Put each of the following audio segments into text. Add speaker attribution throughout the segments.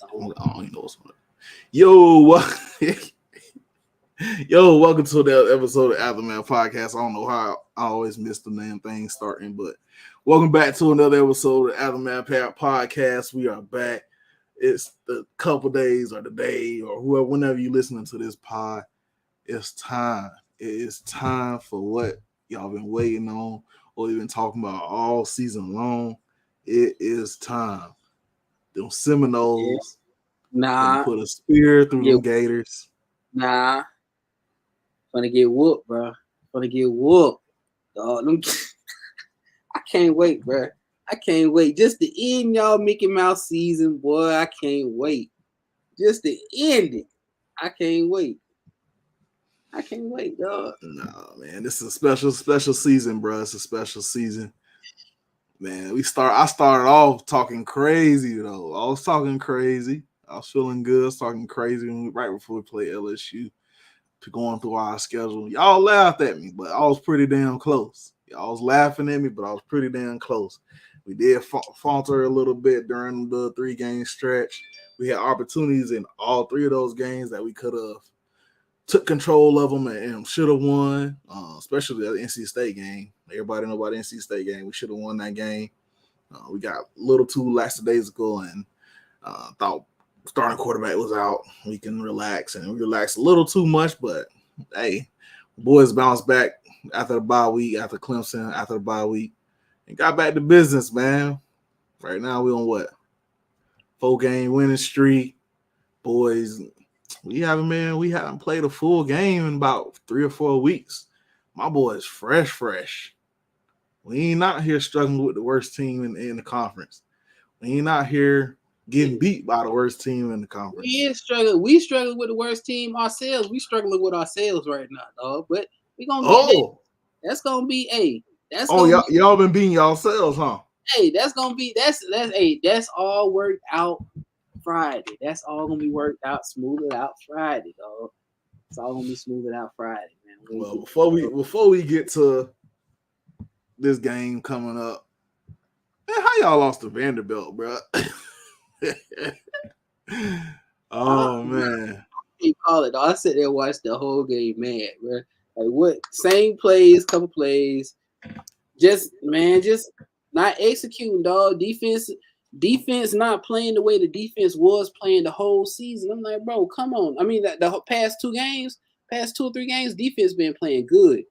Speaker 1: I don't even know what's on it. Yo, welcome to the episode of Aftamath podcast. I don't know how I always miss the damn thing starting, but welcome back to another episode of Aftamath podcast. We are back. It's the couple days or the day or whoever, whenever you're listening to this pod, it's time. It is time for what y'all been waiting on or even talking about all season long. It is time. Them Seminoles.
Speaker 2: Nah.
Speaker 1: Put a spear through them Gators.
Speaker 2: Nah. Gonna get whooped, bro. Gonna get whooped. Dog. I can't wait, bro. I can't wait. Just to end y'all Mickey Mouse season, boy. I can't wait. Just to end it. I can't wait. I can't wait, dog.
Speaker 1: Nah, man. This is a special season, bro. It's a special season. Man, I started off talking crazy, though. I was talking crazy. I was feeling good. I was talking crazy right before we played LSU. Going through our schedule. Y'all laughed at me, but I was pretty damn close. Y'all was laughing at me, but I was pretty damn close. We did falter a little bit during the 3-game stretch. We had opportunities in all 3 of those games that we could have took control of them and should have won, especially the NC State game. Everybody know about the NC State game. We should have won that game. We got a little too lackadaisical and thought starting quarterback was out. We can relax, and we relaxed a little too much, but hey, boys bounced back after the bye week, after Clemson, after the bye week, and got back to business, man. Right now we on what? 4-game winning streak. Boys, we haven't played a full game in about 3 or 4 weeks. My boys fresh. We ain't out here struggling with the worst team in the conference. We ain't out here getting beat by the worst team in the conference.
Speaker 2: We struggling. We struggling with the worst team ourselves. We struggling with ourselves right now, dog. But we gonna get it. That's gonna be
Speaker 1: y'all been beating yourselves, huh?
Speaker 2: Hey, that's all worked out Friday. That's all gonna be worked out, smoothed out Friday, dog. It's all gonna be smoothed out Friday, man.
Speaker 1: Well, before we get to this game coming up, man, how y'all lost to Vanderbilt, bro? Oh man,
Speaker 2: you call it. I sit there and watch the whole game, man. Bro. Like what? Same plays, couple plays. Just not executing, dog. Defense not playing the way the defense was playing the whole season. I'm like, bro, come on. I mean, the past 2 or 3 games, defense been playing good.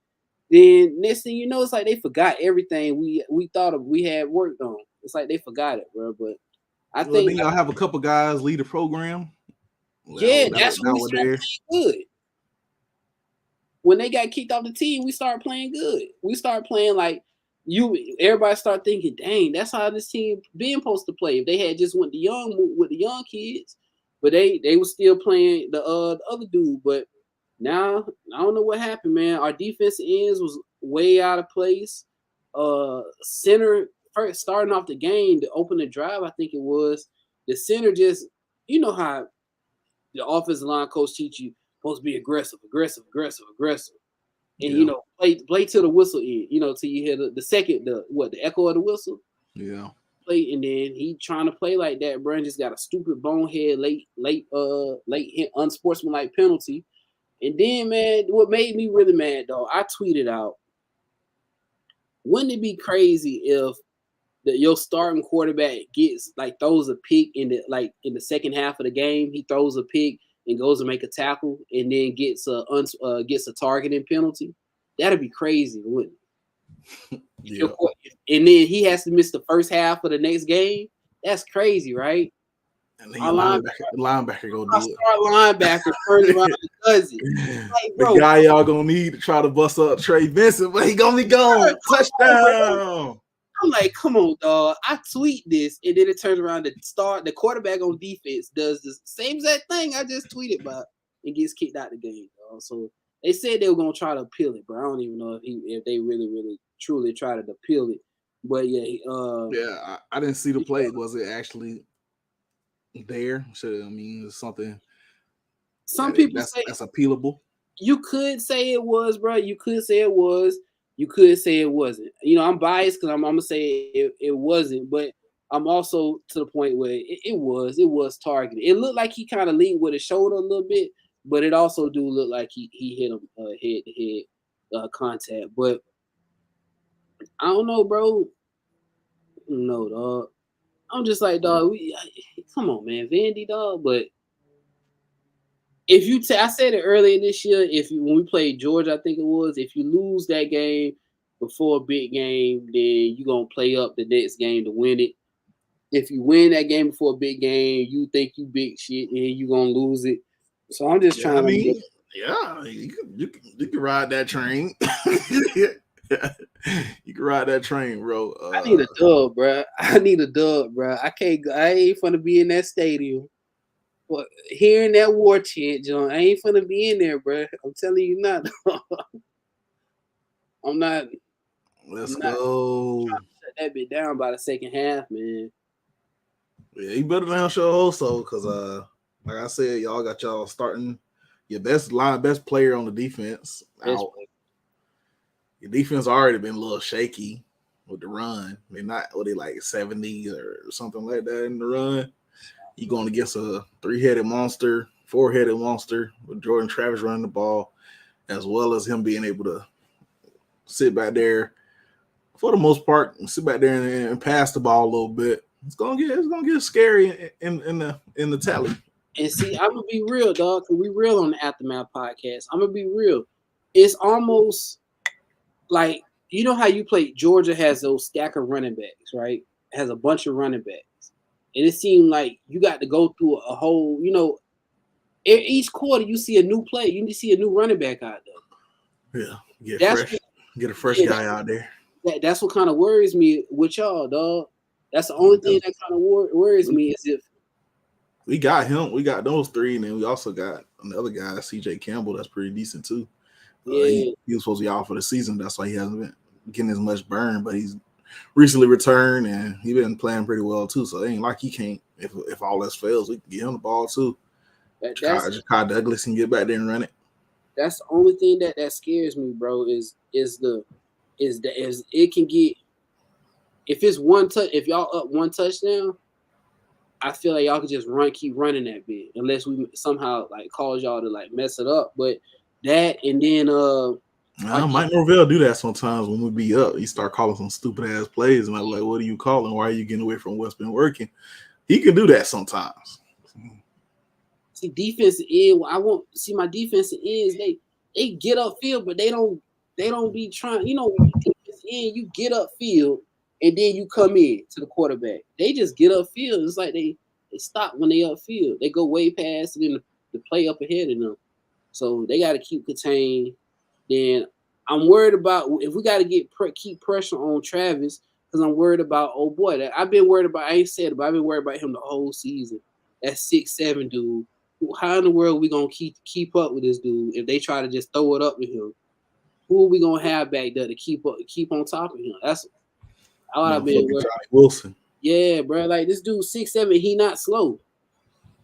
Speaker 2: Then next thing you know, it's like they forgot everything we thought we had worked on. It's like they forgot it, bro. But I think
Speaker 1: y'all have a couple guys lead the program.
Speaker 2: Yeah, that's when we started playing good. When they got kicked off the team, we started playing good. We started playing like everybody started thinking, dang, that's how this team been supposed to play. If they had just went with the young kids, but they were still playing the other dude. But now I don't know what happened, man. Our defensive ends was way out of place. Center first starting off the game to open the drive, I think it was the center just, you know how the offensive line coach teach you supposed to be aggressive. And you know, play till the whistle in, you know, till you hear the second, the echo of the whistle.
Speaker 1: Yeah.
Speaker 2: Play, and then he trying to play like that, bro, and just got a stupid bonehead late unsportsmanlike penalty. And then, man, what made me really mad, though, I tweeted out, wouldn't it be crazy if your starting quarterback throws a pick in the second half of the game? He throws a pick and goes to make a tackle and then gets a targeting penalty. That'd be crazy, wouldn't it? Yeah. And then he has to miss the first half of the next game. That's crazy, right?
Speaker 1: And then linebacker go do it.
Speaker 2: Linebacker turns around and does it. Like, bro,
Speaker 1: the guy y'all gonna need to try to bust up Trey Vincent, but he gonna be gone. Touchdown.
Speaker 2: I'm like, come on, dog. I tweet this, and then it turns around to start the quarterback on defense does the same exact thing I just tweeted about and gets kicked out the game, dog. So they said they were gonna try to appeal it, but I don't even know if they really, really, truly tried to appeal it. But yeah,
Speaker 1: I didn't see the play. Was it actually there? It's something.
Speaker 2: Some people say
Speaker 1: that's appealable.
Speaker 2: You could say it was, bro. You could say it was. You could say it wasn't. You know, I'm biased because I'm gonna say it wasn't. But I'm also to the point where it was targeted. It looked like he kind of leaned with his shoulder a little bit, but it also do look like he hit him head to head contact. But I don't know, bro. No, dog. I'm just like, dog. Come on, man, Vandy, dog. But if you, I said it earlier this year. When we played Georgia, I think it was. If you lose that game before a big game, then you gonna play up the next game to win it. If you win that game before a big game, you think you big shit, and you gonna lose it. So I'm just trying to.
Speaker 1: You can ride that train. You can ride that train, bro.
Speaker 2: I need a dub, bro. I need a dub, bro. I can't. I ain't finna be in that stadium. But hearing that war chant, John, I ain't finna be in there, bro. I'm telling you not. I'm not.
Speaker 1: Let's go.
Speaker 2: Trying to shut that bit down by the second half, man.
Speaker 1: Yeah, you better than show also, because like I said, y'all got y'all starting your best player on the defense out. Your defense already been a little shaky with the run. They're not they like 70 or something like that in the run. You going against a 3-headed monster, 4-headed monster with Jordan Travis running the ball, as well as him being able to sit back there for the most part and sit back there and pass the ball a little bit. It's gonna get scary in the tally.
Speaker 2: And see, I'm gonna be real, dog, because we real on the Aftermath podcast. I'm gonna be real. It's almost like, you know how you play. Georgia has those stack of running backs, right? It has a bunch of running backs, and it seemed like you got to go through a whole. Each quarter you see a new play. You see a new running back out there.
Speaker 1: Yeah, get a fresh guy out there.
Speaker 2: That's what kind of worries me with y'all, dog. That's the only thing that kind of worries me is if
Speaker 1: we got him. We got those three, and then we also got another guy, C.J. Campbell. That's pretty decent too. He was supposed to be out for the season. That's why he hasn't been getting as much burn. But he's recently returned, and he's been playing pretty well too. So it ain't like he can't. If all else fails, we can get him the ball too. Ja'Kai Douglas can get back there and run it.
Speaker 2: That's the only thing that scares me, bro. Is it can get, if it's one touch, if y'all up one touchdown, I feel like y'all could just keep running that bit, unless we somehow like cause y'all to like mess it up. But that, and then
Speaker 1: Mike Norvell do that sometimes when we be up. He start calling some stupid ass plays, and I'm like, "What are you calling? Why are you getting away from what's been working?" He can do that sometimes.
Speaker 2: See, defensive end. I want see my defensive ends. They get upfield, but they don't be trying. Defensive end, you get upfield, and then you come in to the quarterback. They just get upfield. It's like they stop when they upfield. They go way past, and then the play up ahead of them. So they got to keep contained. Then I'm worried about if we got to keep pressure on Travis, because I'm worried about I've been worried about. I ain't said it, but I've been worried about him the whole season. That 6'7" dude. How in the world are we gonna keep up with this dude if they try to just throw it up with him? Who are we gonna have back there to keep on top of him? That's all I've been worried.
Speaker 1: Johnny Wilson.
Speaker 2: Yeah, bro. Like this dude 6'7", he not slow.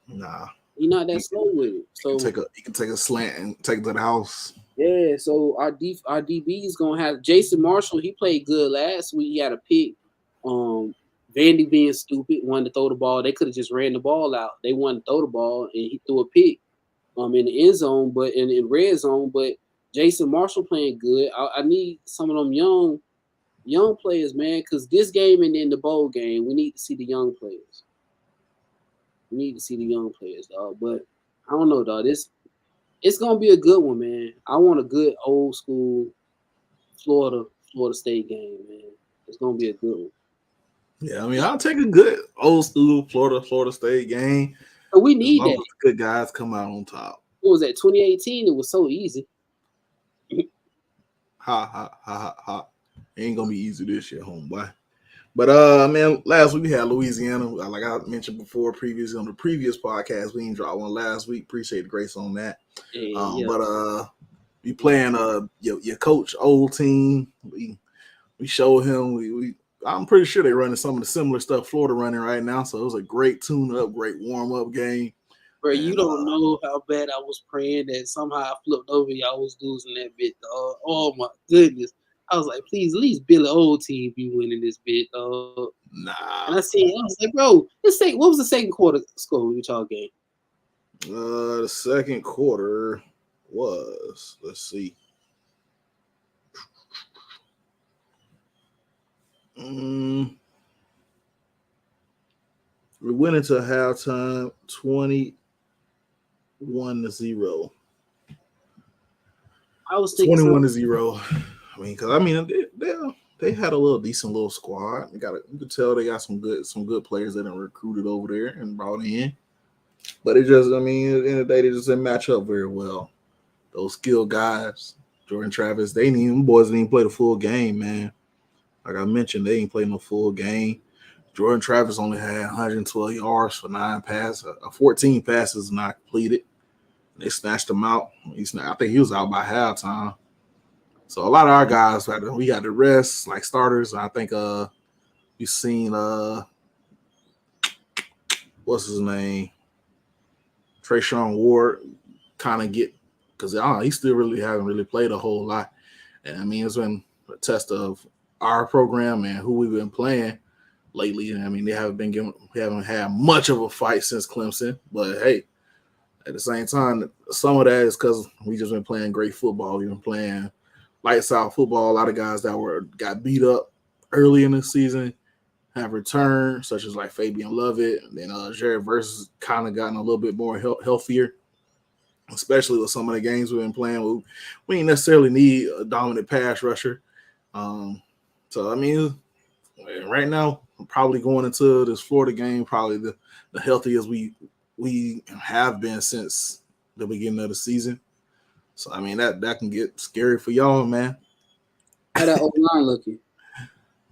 Speaker 1: Nah,
Speaker 2: he not that slow with it. So
Speaker 1: he can take a slant and take it to the house.
Speaker 2: Yeah, so our DB is gonna have Jason Marshall. He played good last week. He had a pick. Vandy being stupid, wanted to throw the ball. They could have just ran the ball out. They wanted to throw the ball, and he threw a pick in the end zone, but in red zone. But Jason Marshall playing good. I need some of them young players, man, because this game and then the bowl game, we need to see the young players. We need to see the young players, dog. But I don't know, dog. It's gonna be a good one, man. I want a good old school Florida State game, man. It's gonna be a good one.
Speaker 1: Yeah, I mean, I'll take a good old school Florida State game.
Speaker 2: But we need that.
Speaker 1: Good guys come out on top.
Speaker 2: What was that? 2018. It was so easy.
Speaker 1: Ha. It ain't gonna be easy this year, homeboy. But man, last week we had Louisiana. Like I mentioned before, previously on the previous podcast, we didn't drop one last week. Appreciate the grace on that. Yeah. But we playing your coach old team. We showed him I'm pretty sure they're running some of the similar stuff Florida running right now. So it was a great tune-up, great warm-up game.
Speaker 2: Bro, you don't know how bad I was praying that somehow I flipped over. Y'all was losing that bit, dog. Oh my goodness. I was like, please, at least Billy Old team be winning this bit.
Speaker 1: Nah.
Speaker 2: And I was like, bro, what was the second quarter score we y'all game?
Speaker 1: The second quarter was, let's see. We went into halftime 21-0.
Speaker 2: I was thinking
Speaker 1: 21-0. I mean, because they had a little decent little squad. You could tell they got some good players that are recruited over there and brought in. But it just, I mean, at the end of the day, they just didn't match up very well. Those skilled guys, Jordan Travis, them boys didn't even play the full game, man. Like I mentioned, they didn't play no full game. Jordan Travis only had 112 yards for 9 passes, 14 passes not completed. They snatched him out. I think he was out by halftime. So a lot of our guys, we got the rest, like starters. I think you've seen what's his name, Trayshawn Ward, kind of get, because he still really haven't really played a whole lot. And I mean, it's been a test of our program and who we've been playing lately. And I mean, we haven't had much of a fight since Clemson. But hey, at the same time, some of that is because we just been playing great football. We've been playing lights out football. A lot of guys that got beat up early in the season have returned, such as like Fabian Lovett. And then Jared Versus kind of gotten a little bit more healthier, especially with some of the games we've been playing. We ain't necessarily need a dominant pass rusher. So, I mean, right now, I'm probably going into this Florida game, probably the healthiest we have been since the beginning of the season. So, I mean, that can get scary for y'all, man.
Speaker 2: How that O-line looking?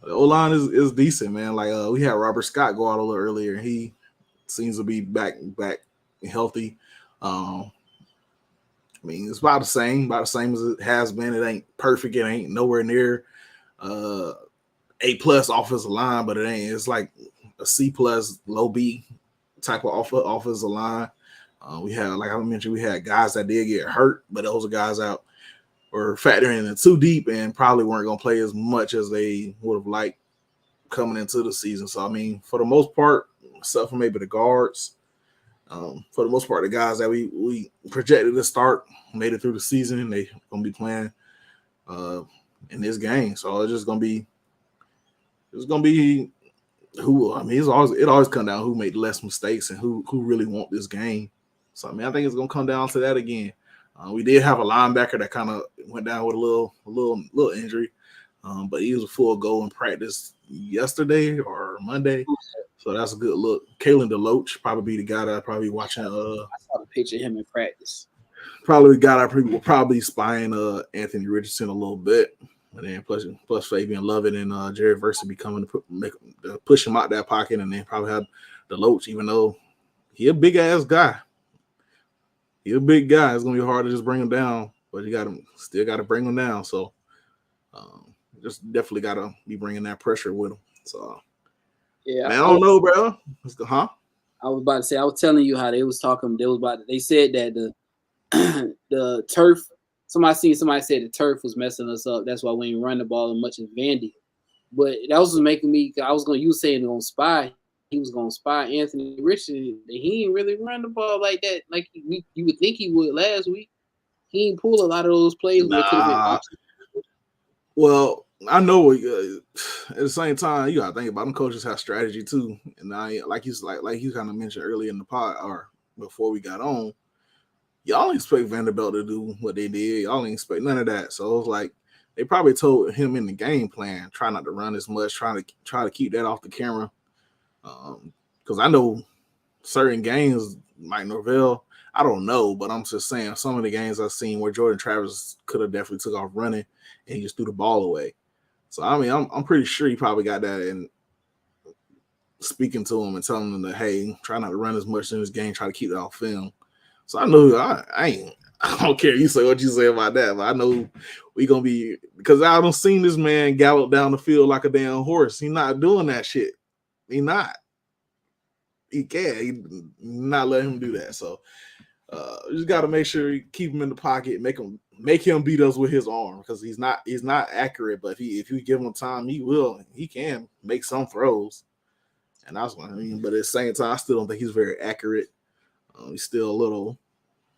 Speaker 1: The O-line is decent, man. Like we had Robert Scott go out a little earlier. He seems to be back healthy. I mean, it's about the same as it has been. It ain't perfect. It ain't nowhere near A+ offensive line, but it ain't. It's like a C+, low B type of offensive line. We had, like I mentioned, we had guys that did get hurt, but those are guys out were factoring in too deep and probably weren't going to play as much as they would have liked coming into the season. So, I mean, for the most part, except for maybe the guards, for the most part, the guys that we projected to start made it through the season, and they going to be playing in this game. So it's going to be who. I mean, it always comes down to who made less mistakes and who really want this game. So, I mean, I think it's going to come down to that again. We did have a linebacker that kind of went down with a little injury, but he was a full go in practice yesterday or Monday, so that's a good look. Kalen DeLoach probably be the guy that I'd probably be watching.
Speaker 2: I saw the picture of him in practice.
Speaker 1: Probably the guy that will probably spying Anthony Richardson a little bit, and then plus Fabian Lovett and Jared Verse be coming to push him out that pocket, and then probably have DeLoach, even though he a big ass guy. He's a big guy. It's gonna be hard to just bring him down, but you still got to bring him down. So, just definitely got to be bringing that pressure with him. So,
Speaker 2: yeah,
Speaker 1: man, I don't know, bro. Huh?
Speaker 2: I was about to say, I was telling you how they was talking. They said that the turf. Somebody said the turf was messing us up. That's why we ain't run the ball as much as Vandy. But that was making me. You was saying on spy. He was going to spy Anthony Richardson. He ain't really run the ball like that. Like you would think he would last week. He ain't pull a lot of those plays.
Speaker 1: Well, I know. At the same time, you got to think about them. Coaches have strategy too, and like you kind of mentioned earlier in the pod or before we got on. Y'all expect Vanderbilt to do what they did. Y'all ain't expect none of that. So it was like they probably told him in the game plan, try not to run as much, try to keep that off the camera. Because I know certain games like Norvell, I don't know, but I'm just saying some of the games I've seen where Jordan Travis could have definitely took off running and he just threw the ball away. So I mean, I'm pretty sure he probably got that and speaking to him and telling him that, hey, try not to run as much in this game, try to keep it off film. So I know I don't care you say what you say about that, but I know we gonna be, because I don't seen this man gallop down the field like a damn horse. He's not doing that shit. He not. He can't. He not let him do that. So You just got to make sure you keep him in the pocket, make him beat us with his arm because he's not accurate. But if you give him time, he can make some throws, and that's what I mean. But at the same time, I still don't think he's very accurate. He's still a little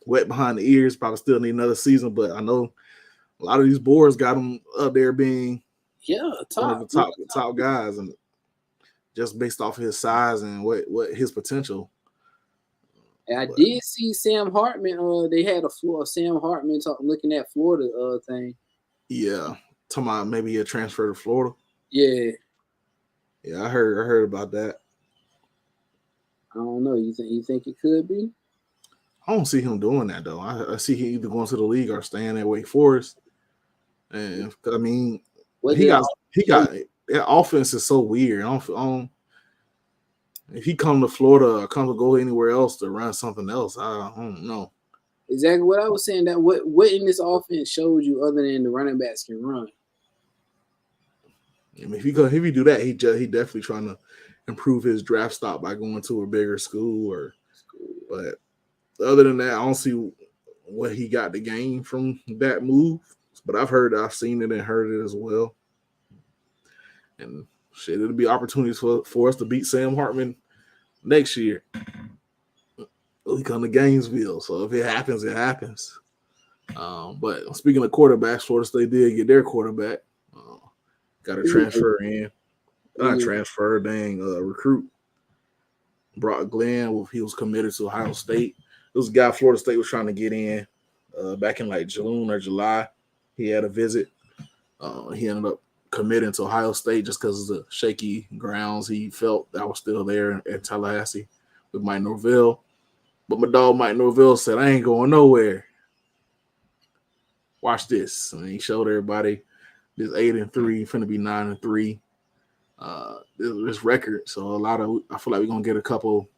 Speaker 1: wet behind the ears. Probably still need another season, but I know a lot of these boards got him up there being one of the top guys, and just based off of his size and what his potential.
Speaker 2: And I did see Sam Hartman. They had a Sam Hartman looking at Florida thing.
Speaker 1: Yeah, talking about maybe a transfer to Florida.
Speaker 2: Yeah,
Speaker 1: I heard about that.
Speaker 2: I don't know. You think it could be?
Speaker 1: I don't see him doing that though. I see him either going to the league or staying at Wake Forest. And I mean, he got that offense is so weird. I don't if he come to Florida or come to go anywhere else to run something else, I don't know.
Speaker 2: Exactly what I was saying. That what in this offense shows you other than the running backs can run.
Speaker 1: I mean, if he do that, he definitely trying to improve his draft stock by going to a bigger school but other than that, I don't see what he got to gain from that move. But I've seen it and heard it as well. And shit, it'll be opportunities for us to beat Sam Hartman next year. We come to Gainesville, so if it happens, it happens. But speaking of quarterbacks, Florida State did get their quarterback. Got a transfer in. Not transfer, recruit. Brock Glenn, he was committed to Ohio State. It was a guy Florida State was trying to get in back in like June or July. He had a visit. He ended up committing to Ohio State just because of the shaky grounds he felt that was still there in Tallahassee with Mike Norvell. But my dog Mike Norvell said, I ain't going nowhere. Watch this. And he showed everybody this 8-3, finna be 9-3. This record. So I feel like we're gonna get a couple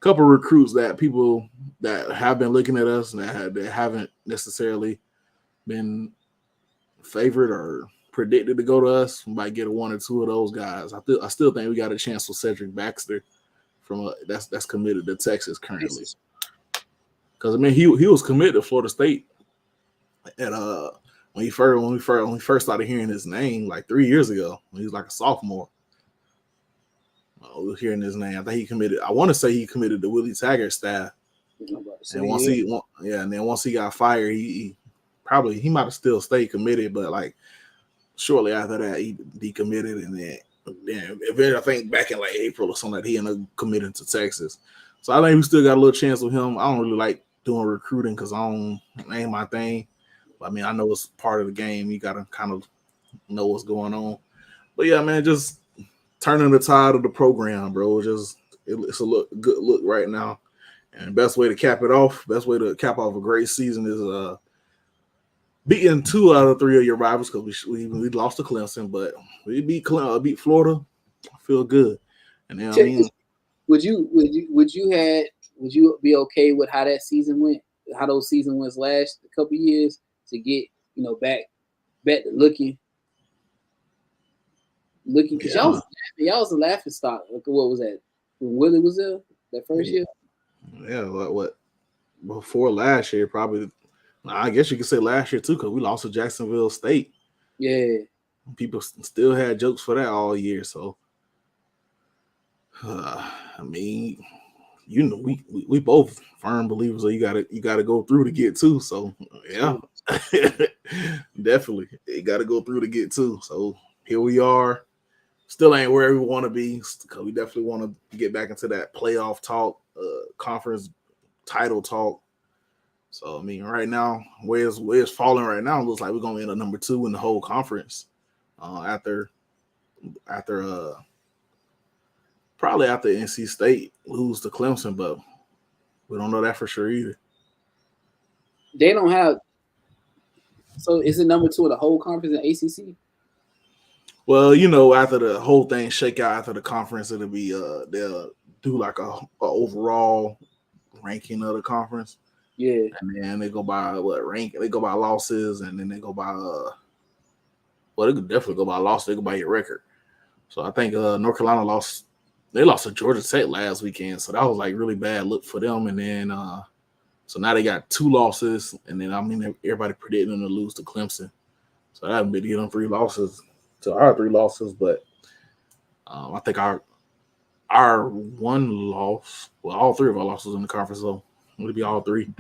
Speaker 1: recruits that people that have been looking at us and that haven't necessarily been favored or predicted to go to us. We might get one or two of those guys. I still think we got a chance with Cedric Baxter from that's committed to Texas currently. Because I mean he was committed to Florida State at when we first started hearing his name like 3 years ago when he was like a sophomore. We were hearing his name. I think he committed. I want to say he committed to Willie Taggart's staff. And once he got fired, he might have still stayed committed, but like shortly after that he decommitted, and then eventually I think back in like April or something, he ended up committing to Texas. So I think we still got a little chance with him. I don't really like doing recruiting because it ain't my thing. But I mean, I know it's part of the game. You gotta kind of know what's going on. But yeah, man, just turning the tide of the program, bro. It's a good look right now. And best way to cap off a great season is beating 2 out of 3 of your rivals because we lost to Clemson, but we beat Florida. I feel good. And then
Speaker 2: would you be okay with how that season went? How those seasons went last a couple years to get back to looking because y'all was a laughing stock. What was that when Willie was there that first year?
Speaker 1: Yeah, what before last year probably. I guess you could say last year too because we lost to Jacksonville State.
Speaker 2: Yeah,
Speaker 1: people still had jokes for that all year. So I mean, we both firm believers that you gotta go through to get to. So yeah, definitely you gotta go through to get to. So here we are. Still ain't where we want to be because we definitely want to get back into that playoff talk, conference title talk. So I mean, right now, where it's falling right now, it looks like we're gonna end up number 2 in the whole conference. After probably after NC State lose to Clemson, but we don't know that for sure either.
Speaker 2: They don't have. So is it number 2 in the whole conference in ACC?
Speaker 1: Well, after the whole thing shake out after the conference, it'll be they'll do like a overall ranking of the conference.
Speaker 2: Yeah,
Speaker 1: and then they go by rank? They go by losses, and then they go by they could definitely go by losses. They go by your record. So I think North Carolina lost. They lost to Georgia Tech last weekend, so that was like really bad look for them. And then So now they got 2 losses, and then everybody predicting them to lose to Clemson. So I haven't been getting 3 losses to our 3 losses, but I think our one loss, well, all 3 of our losses in the conference, so it'll be all 3.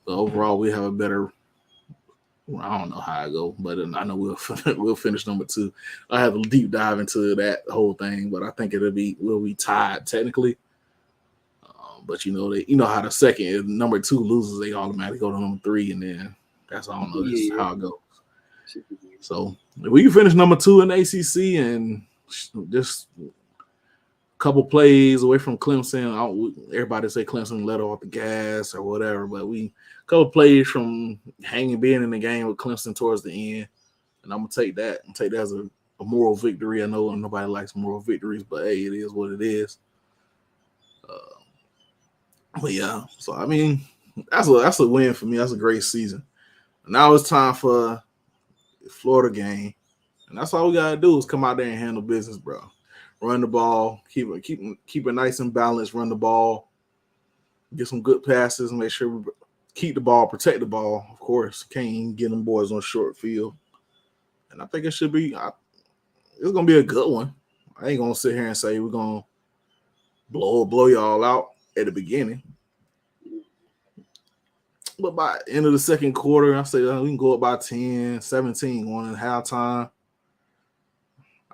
Speaker 1: But overall, we have a better. I don't know how I go, but I know we'll finish number 2. I have a deep dive into that whole thing, but I think we'll be tied technically. But you know how the second if number 2 loses, they automatically go to number 3, and then that's I don't know just how it goes. So if we can finish number 2 in the ACC and just a couple plays away from Clemson, everybody say Clemson let off the gas or whatever, but a couple plays from being in the game with Clemson towards the end, and I'm gonna take that as a moral victory. I know nobody likes moral victories, but hey, it is what it is. But yeah, so I mean, that's a win for me. That's a great season. Now it's time for the Florida game, and that's all we gotta do is come out there and handle business, bro. Run the ball, keep it nice and balanced. Run the ball, get some good passes, make sure we keep the ball, protect the ball. Of course, can't even get them boys on short field, and I think it should be. It's gonna be a good one. I ain't gonna sit here and say we're gonna blow y'all out at the beginning. But by the end of the second quarter, I say we can go up by 10, 17, going in halftime.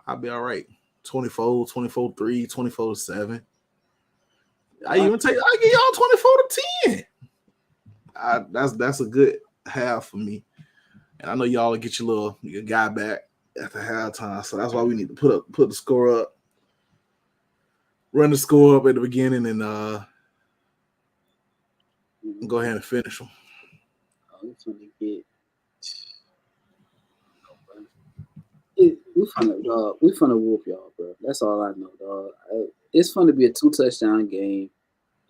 Speaker 1: I'll be all right. 24, 24-3, 24-7. I give y'all 24-10. That's a good half for me. And I know y'all will get your guy back at the halftime. So that's why we need to put the score up. Run the score up at the beginning and go ahead and finish them.
Speaker 2: We finna whoop y'all, bro. That's all I know, dog. It's fun to be a 2 touchdown game.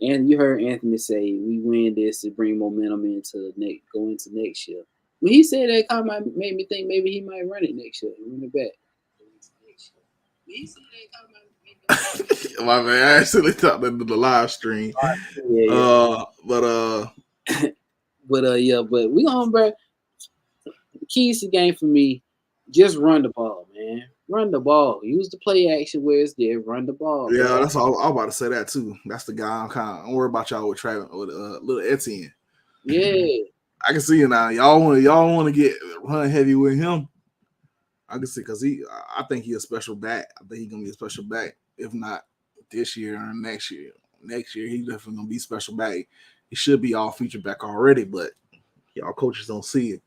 Speaker 2: And you heard Anthony say we win this to bring momentum go into next year. When he said that, kind of made me think maybe he might run it next year. Run it back.
Speaker 1: My man, I actually thought that in the live stream. Yeah.
Speaker 2: But we gonna, bro. The keys to the game for me, just run the ball, man. Run the ball. Use the play action where it's there. Run the ball.
Speaker 1: Yeah, bro. That's all. I'm about to say that too. That's the guy I'm worried about y'all with Travis, with little Etienne.
Speaker 2: Yeah,
Speaker 1: I can see it now. Y'all want to get run heavy with him. I can see because I think he's a special back. I think he's gonna be a special back. If not this year or next year. Next year he's definitely gonna be special back. He should be all feature back already, but y'all coaches don't see it.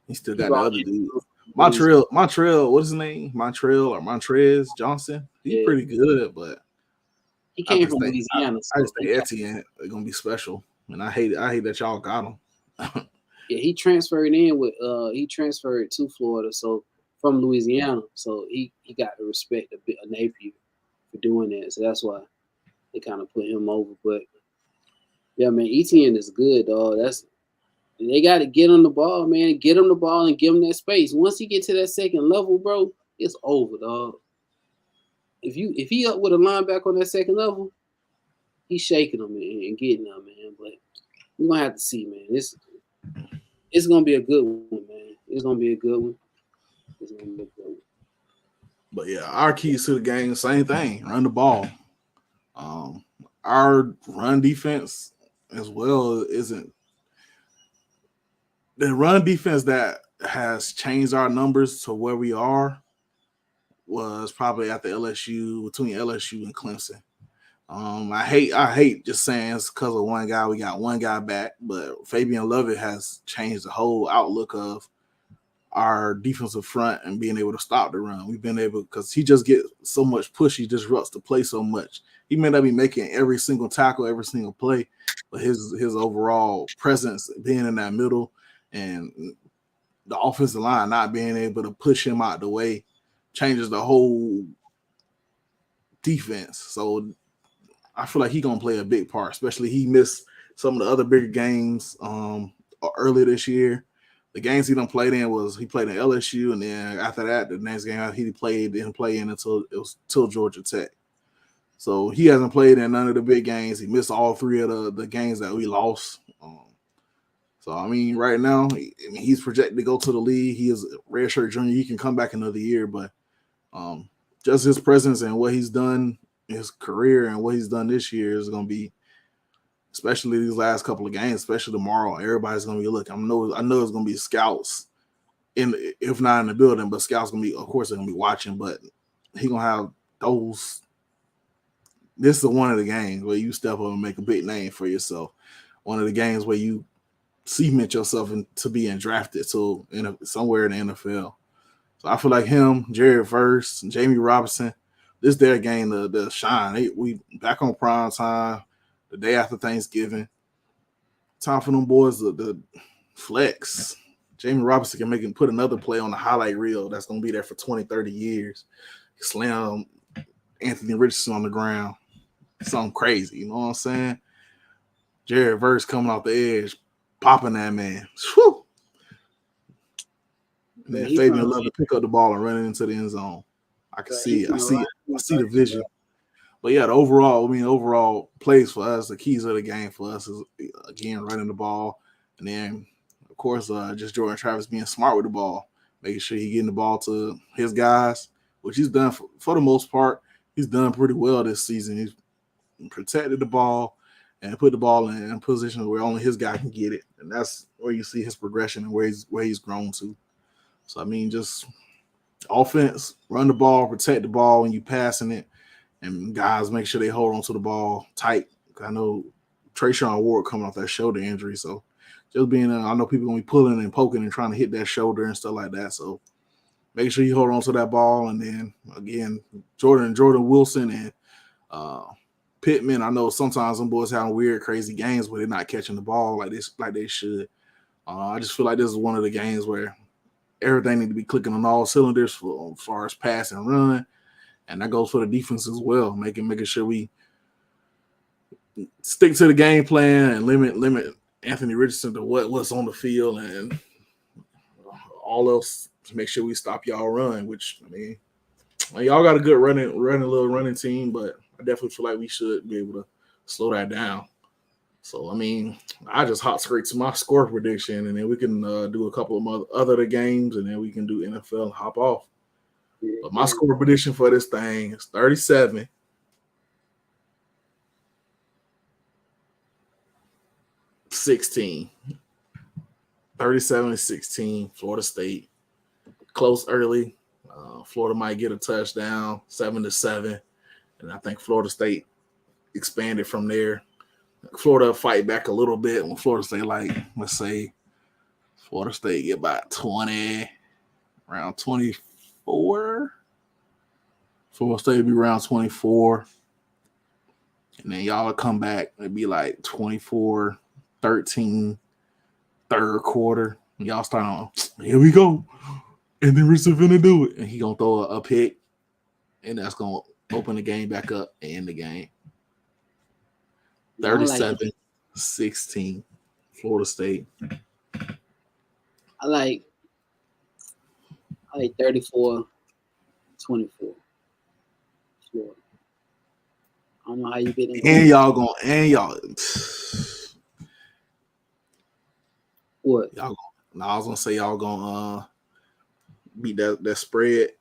Speaker 1: He still got the other dude. Montreal, what is his name? Montreal or Montrez Johnson. He's pretty good, but
Speaker 2: he came from Louisiana.
Speaker 1: I just think Etienne is gonna be special, and I hate that y'all got him.
Speaker 2: Yeah, he transferred to Florida, so from Louisiana, so he got the respect of T.A.P for doing that. So that's why they kind of put him over. But yeah, man, Etienne is good, dog. They got to get him the ball, man. Get him the ball and give him that space. Once he get to that second level, bro, it's over, dog. If he up with a linebacker on that second level, he's shaking them and getting them, man. But we're gonna have to see, man. It's gonna be a good one, man. It's gonna be a good one.
Speaker 1: But yeah, our keys to the game, same thing. Run the ball. Our run defense as well isn't the run defense that has changed our numbers to where we are was probably at the between LSU and Clemson. I hate just saying it's because of one guy. We got one guy back, but Fabian Lovett has changed the whole outlook of our defensive front and being able to stop the run. We've been able because he just gets so much push. He disrupts the play so much. He may not be making every single tackle, every single play, but his overall presence being in that middle and the offensive line not being able to push him out the way changes the whole defense. So I feel like he's gonna play a big part, especially he missed some of the other bigger games earlier this year. The games he done played in he played in LSU, and then after that, the next game he didn't play in until Georgia Tech. So he hasn't played in none of the big games. He missed all 3 of the games that we lost. So I mean, right now, he's projected to go to the league. He is a redshirt junior. He can come back another year, but just his presence and what he's done, his career and what he's done this year is going to be, especially these last couple of games, especially tomorrow. Everybody's going to be looking. I know it's going to be scouts if not in the building, but scouts going to be, of course, they're going to be watching. But he going to have those. This is one of the games where you step up and make a big name for yourself. One of the games where you cement yourself into being drafted to somewhere in the NFL. So I feel like him, Jared Verse, Jamie Robinson, this their game to shine. We back on prime time, the day after Thanksgiving. Time for them boys to flex. Jamie Robinson can put another play on the highlight reel that's going to be there for 20, 30 years. Slam Anthony Richardson on the ground. Something crazy, you know what I'm saying? Jared Verse coming off the edge, popping that man. Whew. And then Fabian Love to pick up the ball and run it into the end zone. I can see it. I see the vision. But yeah, the overall plays for us, the keys of the game for us is, again, running the ball. And then, of course, just Jordan Travis being smart with the ball, making sure he's getting the ball to his guys, which he's done for the most part. He's done pretty well this season. He's protected the ball and put the ball in a position where only his guy can get it. And that's where you see his progression and where he's grown to. So, I mean, just offense, run the ball, protect the ball when you passing it, and guys make sure they hold on to the ball tight. I know Trayshawn Ward coming off that shoulder injury, so just being I know people going to be pulling and poking and trying to hit that shoulder and stuff like that. So make sure you hold on to that ball. And then, again, Jordan Wilson and Pittman, I know sometimes them boys having weird, crazy games where they're not catching the ball like they should. I just feel like this is one of the games where everything need to be clicking on all cylinders as far as pass and run, and that goes for the defense as well, making sure we stick to the game plan and limit Anthony Richardson to what's on the field, and all else to make sure we stop y'all run. Which, I mean, y'all got a good running team, but I definitely feel like we should be able to slow that down. So, I mean, I just hot straight to my score prediction, and then we can do a couple of other games, and then we can do NFL and hop off. But my score prediction for this thing is 37. 16. 37-16, Florida State. Close early. Florida might get a touchdown, 7-7. And I think Florida State expanded from there. Florida fight back a little bit when Florida State, let's say Florida State get about 20, around 24. Florida State will be around 24. And then y'all will come back. It'd be like 24-13, third quarter. And y'all start on, here we go. And then Richardson finna do it. And he gonna throw a pick. And that's gonna open the game back up and end the game. 37-16, Florida State.
Speaker 2: I like 34-24. Florida. I don't know how you get in.
Speaker 1: And y'all.
Speaker 2: What?
Speaker 1: I was gonna say y'all gonna beat that spread.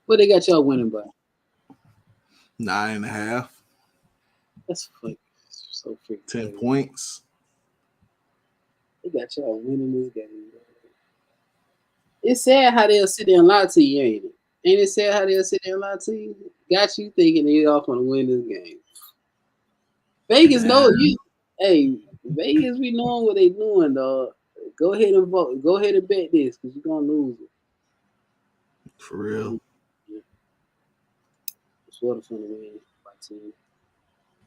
Speaker 2: What they got y'all winning by?
Speaker 1: 9.5.
Speaker 2: That's so freaking
Speaker 1: 10 points.
Speaker 2: They got y'all winning this game. It's sad how they'll sit there and lie to you, ain't it? Ain't it sad how they'll sit there and lie to you? Got you thinking they all gonna win this game. Vegas know you. Hey, Vegas be knowing what they doing, dog. Go ahead and vote. Go ahead and bet this because you're gonna lose it.
Speaker 1: For real.
Speaker 2: Yeah. Florida finna win by 10.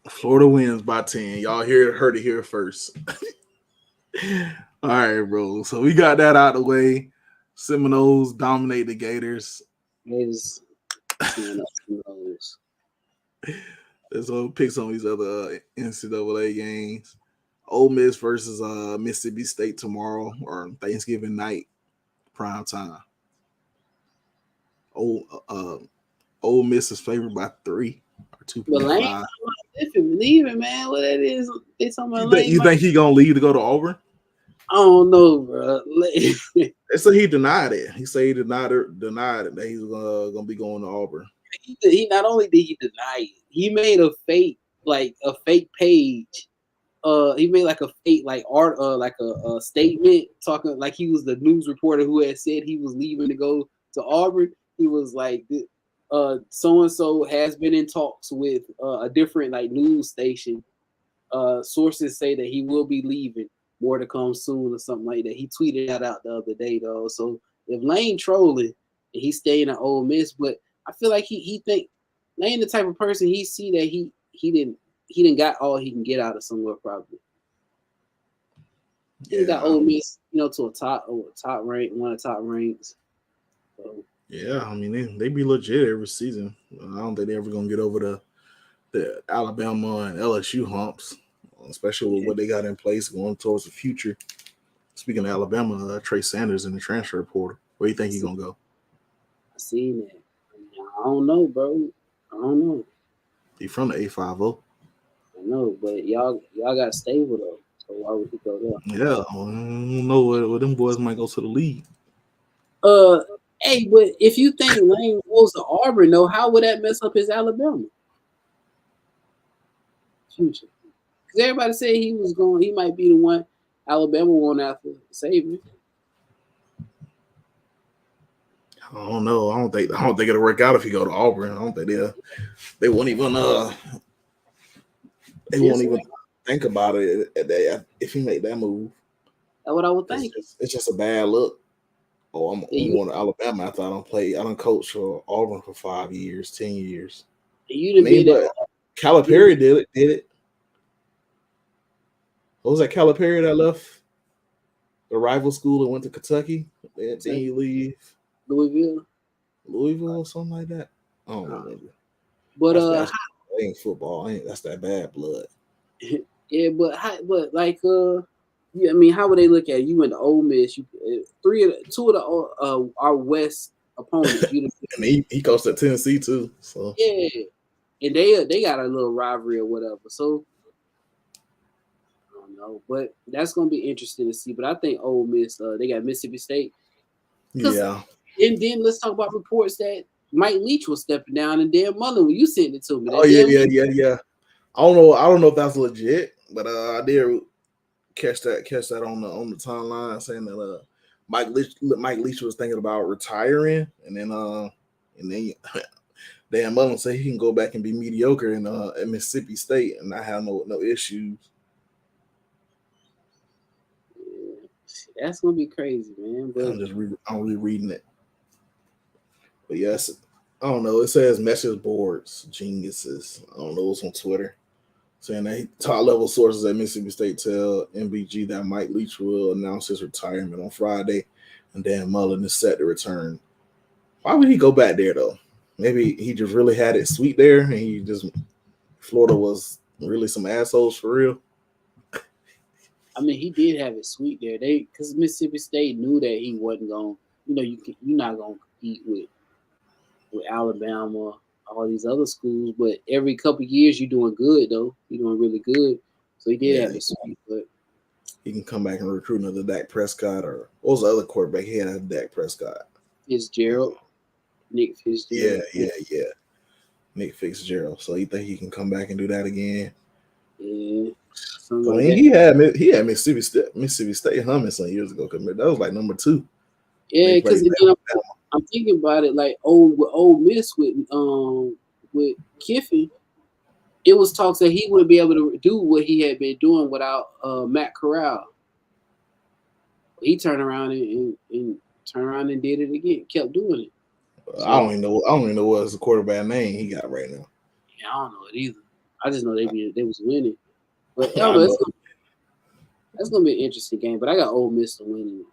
Speaker 1: Florida wins by 10. Y'all heard it here first. All right, bro. So we got that out of the way. Seminoles dominate the Gators.
Speaker 2: Gators.
Speaker 1: Let's pick some of these other NCAA games. Ole Miss versus Mississippi State tomorrow or Thanksgiving night, prime time. Ole Miss is favored by 3 or 2.5.
Speaker 2: leaving, man. What that is? It's on my lane.
Speaker 1: You think he gonna leave to go to Auburn?
Speaker 2: I don't know, bro.
Speaker 1: They say he denied it. He said he denied it that he's gonna be going to Auburn.
Speaker 2: He not only did he deny it, he made a fake page. He made like a fake art, like a statement talking like he was the news reporter who had said he was leaving to go to Auburn. He was like, so and so has been in talks with a different news station. Sources say that he will be leaving. More to come soon or something like that. He tweeted that out the other day though. So if Lane trolling and he's staying at Ole Miss, but I feel like he think Lane the type of person he see that he didn't got all he can get out of somewhere probably. He got Ole Miss, to a top rank, one of the top ranks. So,
Speaker 1: yeah, I mean they be legit every season. I don't think they're ever gonna get over the Alabama and LSU humps, especially with what they got in place going towards the future. Speaking of Alabama, Trey Sanders in the transfer portal. Where do you think he's gonna go?
Speaker 2: I seen that. I don't know, bro. I don't know.
Speaker 1: He from the A50.
Speaker 2: I know, but y'all got stable though. So why would he go there?
Speaker 1: Yeah, I don't know where them boys might go to the league.
Speaker 2: Hey, but if you think Lane goes to Auburn, though, how would that mess up his Alabama future? Because everybody said he might be the one Alabama won after Saban.
Speaker 1: I don't know. I don't think it'll work out if he go to Auburn. I don't think they won't even think about it if he make that move.
Speaker 2: That's what I would think.
Speaker 1: It's just a bad look. Oh, I'm going to Alabama after I don't coach for Auburn for 5 years, 10 years. Calipari did it. What was that Calipari that left the rival school and went to Kentucky? Then he leave
Speaker 2: Louisville
Speaker 1: or something like that. I don't remember.
Speaker 2: But
Speaker 1: that's ain't football. That's that bad blood.
Speaker 2: Yeah, but I mean, how would they look at it? You went to Ole Miss. Two of the our West opponents.
Speaker 1: And he coached at Tennessee too. So
Speaker 2: yeah, and they got a little rivalry or whatever. So I don't know, but that's gonna be interesting to see. But I think Ole Miss, they got Mississippi State.
Speaker 1: Yeah.
Speaker 2: And then let's talk about reports that Mike Leach was stepping down and Dan Mullen when you sent it to me.
Speaker 1: Oh yeah. I don't know if that's legit, but I did catch that on the timeline saying that Mike Leach was thinking about retiring, and then Dan Mullen said he can go back and be mediocre at Mississippi State and not have no issues.
Speaker 2: Yeah, that's gonna be crazy, man. But
Speaker 1: I'm rereading it. But yes, I don't know. It says message boards geniuses. I don't know what's on Twitter. Saying that top level sources at Mississippi State tell MBG that Mike Leach will announce his retirement on Friday, and Dan Mullen is set to return. Why would he go back there though? Maybe he just really had it sweet there, and Florida was really some assholes for real.
Speaker 2: I mean, he did have it sweet there. Because Mississippi State knew that he wasn't going. You're not going to compete with Alabama, all these other schools, but every couple of years you're doing good though. You're doing really good. So he did have it sweet, but
Speaker 1: he can come back and recruit another Dak Prescott, or what was the other quarterback he had a Dak Prescott?
Speaker 2: Nick Fitzgerald.
Speaker 1: Yeah. Nick Fitzgerald. So you think he can come back and do that again?
Speaker 2: Yeah.
Speaker 1: He had Mississippi State humming some years ago. That was like number 2.
Speaker 2: Yeah, because I'm thinking about it with Ole Miss with Kiffin. It was talks that he wouldn't be able to do what he had been doing without Matt Corral. He turned around and did it again. Kept doing it.
Speaker 1: So, I don't even know what's the quarterback name he got right now.
Speaker 2: Yeah, I don't know it either. I just know they was winning. But I don't know. That's gonna be an interesting game. But I got Ole Miss to win.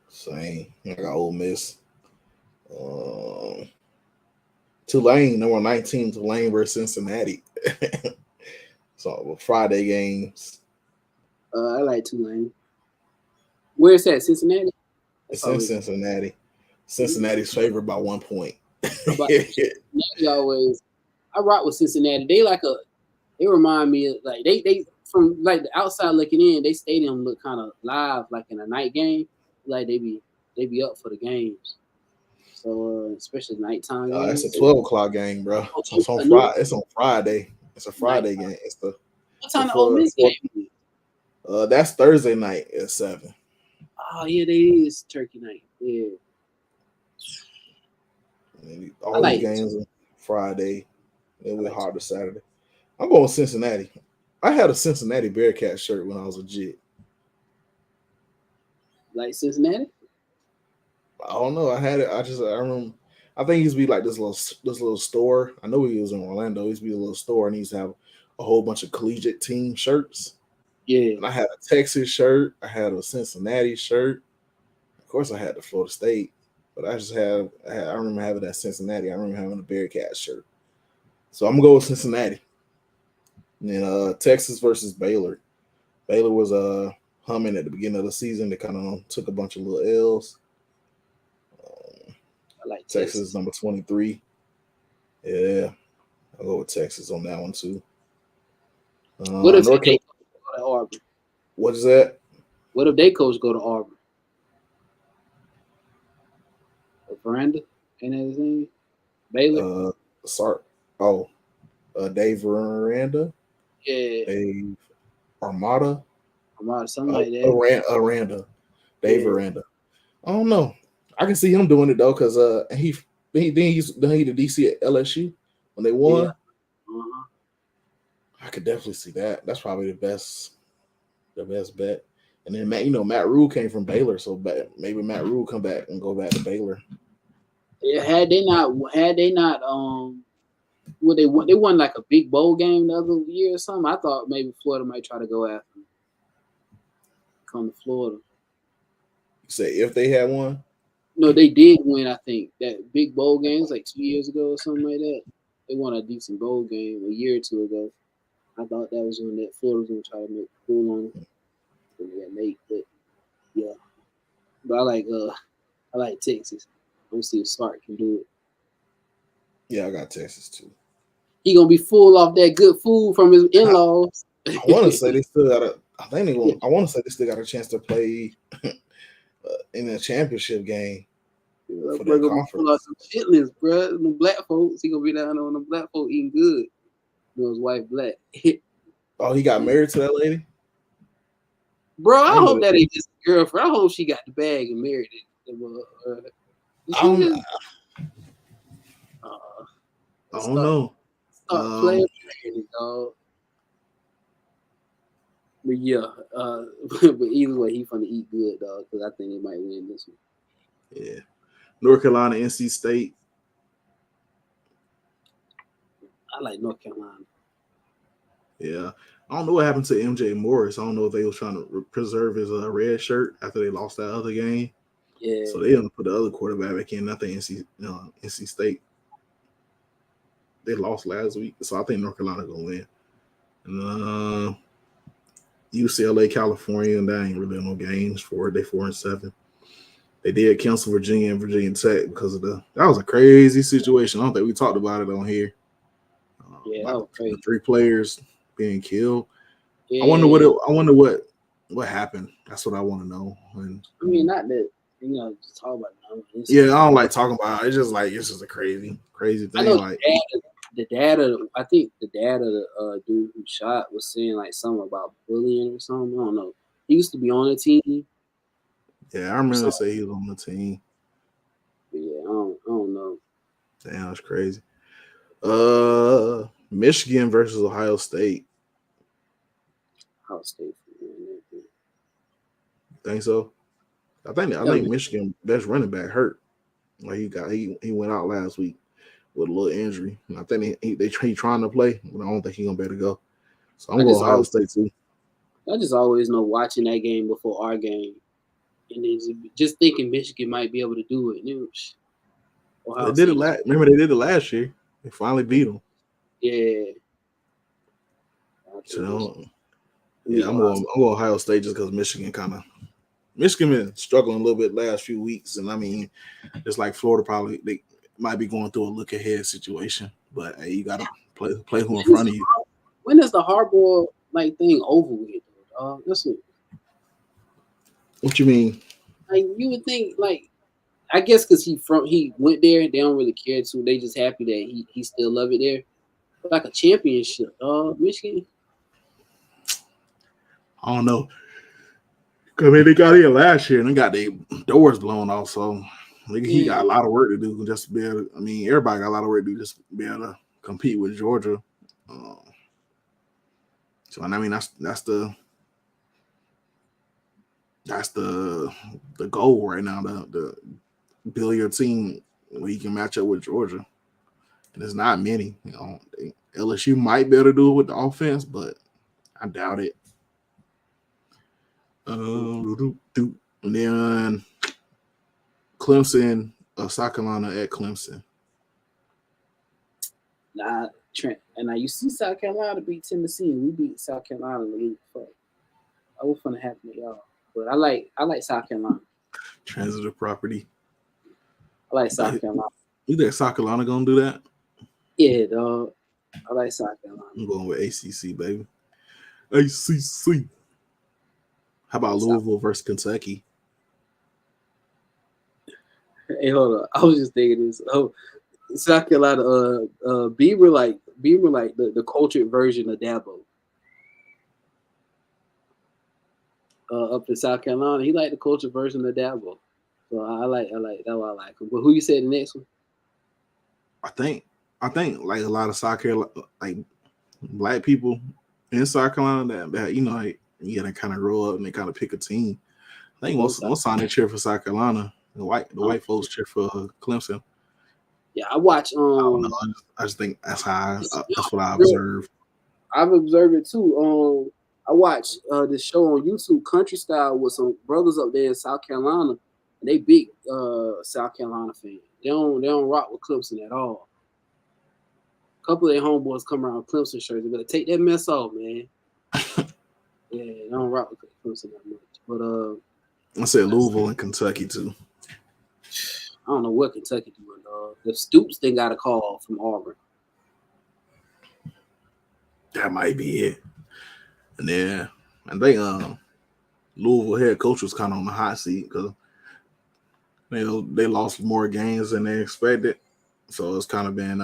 Speaker 1: Same. I got Ole Miss. Tulane, number 19, Tulane versus Cincinnati. So Friday games.
Speaker 2: I like Tulane. Where's that? Cincinnati?
Speaker 1: It's in Cincinnati. Cincinnati's favored by 1 point.
Speaker 2: Cincinnati always. I rock with Cincinnati. They remind me of like they from like the outside looking in. They stadium look kind of live, like in a night game. Like they be up for the games. So especially nighttime games.
Speaker 1: It's a 12 o'clock game, bro. It's on Friday. It's on Friday. It's a Friday game. It's the
Speaker 2: what time the Ole Miss game is?
Speaker 1: That's Thursday night at 7.
Speaker 2: Oh yeah, they is Turkey night. Yeah.
Speaker 1: All these games on Friday. Then we're hard to Saturday. I'm going Cincinnati. I had a Cincinnati Bearcat shirt when I was a jit.
Speaker 2: Like Cincinnati?
Speaker 1: I don't know. I had it. I remember. I think he used to be like this little store. I know he was in Orlando. He used to be a little store, and he used to have a whole bunch of collegiate team shirts.
Speaker 2: Yeah.
Speaker 1: And I had a Texas shirt. I had a Cincinnati shirt. Of course, I had the Florida State, but I remember having that Cincinnati. I remember having a Bearcat shirt. So I'm gonna go with Cincinnati. And then Texas versus Baylor. Baylor was humming at the beginning of the season. They kind of took a bunch of little L's.
Speaker 2: I like
Speaker 1: Texas number 23. Yeah, I'll go with Texas on that one too.
Speaker 2: What if they coach go to Auburn?
Speaker 1: What is that?
Speaker 2: What if they coach go to Auburn? Veranda, ain't that his name? Baylor.
Speaker 1: Dave Aranda.
Speaker 2: Yeah.
Speaker 1: Dave Armada.
Speaker 2: Something like that.
Speaker 1: Aranda. Dave Aranda. I don't know. I can see him doing it though, because he the DC at LSU when they won.
Speaker 2: Yeah. Uh-huh.
Speaker 1: I could definitely see that. That's probably the best bet. And then Matt Rule came from Baylor, so maybe Matt Rule come back and go back to Baylor.
Speaker 2: Yeah, had they not they won like a big bowl game the other year or something. I thought maybe Florida might try to go after them. Come to Florida.
Speaker 1: You say if they had one?
Speaker 2: No, they did win, I think. That big bowl game was like 2 years ago or something like that. They won a decent bowl game a year or two ago. I thought that was when that Florida was gonna try to make a pull on them. And they got Nate, but yeah. But I like Texas. I'm gonna see if Sark can do it.
Speaker 1: Yeah, I got Texas too.
Speaker 2: He gonna be full off that good food from his in-laws.
Speaker 1: I want to say they still got a. I think they will. I want to say they still got a chance to play in a championship game.
Speaker 2: For the conference. Some chitlins, bro. The black folks, he gonna be down on the black folk eating good. His wife black.
Speaker 1: Oh, he got married to that lady?
Speaker 2: Bro, I hope that ain't just a girlfriend. I hope she got the bag and married it.
Speaker 1: I don't know.
Speaker 2: Start playing dog. But yeah, but either way, he finna eat good, dog, because I think he might win this one.
Speaker 1: Yeah. North Carolina, NC State.
Speaker 2: I like North Carolina.
Speaker 1: Yeah. I don't know what happened to MJ Morris. I don't know if they was trying to preserve his red shirt after they lost that other game.
Speaker 2: Yeah.
Speaker 1: So they didn't put the other quarterback back in. I think NC State. They lost last week. So I think North Carolina going to win. And UCLA, California, and that ain't really no games for it. They 4-7. They did cancel Virginia and Virginia Tech because of that was a crazy situation. I don't think we talked about it on here.
Speaker 2: Yeah, that was crazy.
Speaker 1: 3 players being killed. Yeah. I wonder what happened. That's what I want to know. And
Speaker 2: I mean, not that just talk about it.
Speaker 1: Yeah, I don't like talking about it. It's just like it's just a crazy thing.
Speaker 2: I know like the data. I think the data the dude who shot was saying like something about bullying or something. I don't know. He used to be on the team.
Speaker 1: Yeah, I remember they say he was on the team.
Speaker 2: But yeah, I don't know.
Speaker 1: Damn, that's crazy. Michigan versus Ohio State.
Speaker 2: Ohio State.
Speaker 1: Think so? I think Michigan best running back hurt. Like he went out last week with a little injury. And I think he trying to play, but I don't think he's gonna be able to go. So I'm going Ohio State too.
Speaker 2: I just always know watching that game before our game, and then just thinking Michigan might be able to do it.
Speaker 1: They did it remember they did it last year. They finally beat them.
Speaker 2: Yeah.
Speaker 1: So, yeah, I'm going Ohio State just because Michigan been struggling a little bit last few weeks, and I mean, just like Florida, probably they might be going through a look ahead situation. But hey, you got to Play who in front of you.
Speaker 2: When is the hardball thing over with? Listen.
Speaker 1: What you mean?
Speaker 2: You would think I guess because he went there, they don't really care too. They just happy that he still love it there. But like a championship, Michigan.
Speaker 1: I don't know. Cause they got in last year and they got their doors blown off. So he got a lot of work to do just to be able to, everybody got a lot of work to do just to be able to compete with Georgia. So that's the goal right now, the build your team where you can match up with Georgia. And there's not many. LSU might be able to do it with the offense, but I doubt it. And then Clemson, South Carolina at Clemson.
Speaker 2: Nah, Trent. And now you see South Carolina beat Tennessee, and we beat South Carolina in the league. I was gonna happen to y'all, but I like South Carolina.
Speaker 1: Transitive property.
Speaker 2: I like South Carolina.
Speaker 1: You think South Carolina gonna do that?
Speaker 2: Yeah, dog. I like South Carolina.
Speaker 1: I'm going with ACC, baby. ACC. How about Louisville versus Kentucky?
Speaker 2: Hey, hold on. I was just thinking this. Oh, South Carolina. Bieber like the cultured version of Dabo. Up in South Carolina, he like the cultured version of Dabo. So I like that's why I like him. But who you said the next one?
Speaker 1: I think like a lot of South Carolina, like black people in South Carolina that they kind of grow up and they kind of pick a team. I think most of them cheer for South Carolina. The white folks cheer for Clemson.
Speaker 2: Yeah, I watch.
Speaker 1: I just think that's that's what I observed.
Speaker 2: I've observed it too. I watched this show on YouTube, Country Style, with some brothers up there in South Carolina, and they big South Carolina fans. They don't rock with Clemson at all. A couple of their homeboys come around Clemson shirts. They better take that mess off, man. Yeah, they don't rock with Clemson that much. But
Speaker 1: I said Louisville and Kentucky too.
Speaker 2: I don't know what Kentucky doing, dog. The Stoops they got a call from Auburn.
Speaker 1: That might be it. And then I think Louisville head coach was kind of on the hot seat because they lost more games than they expected. So it's kind of been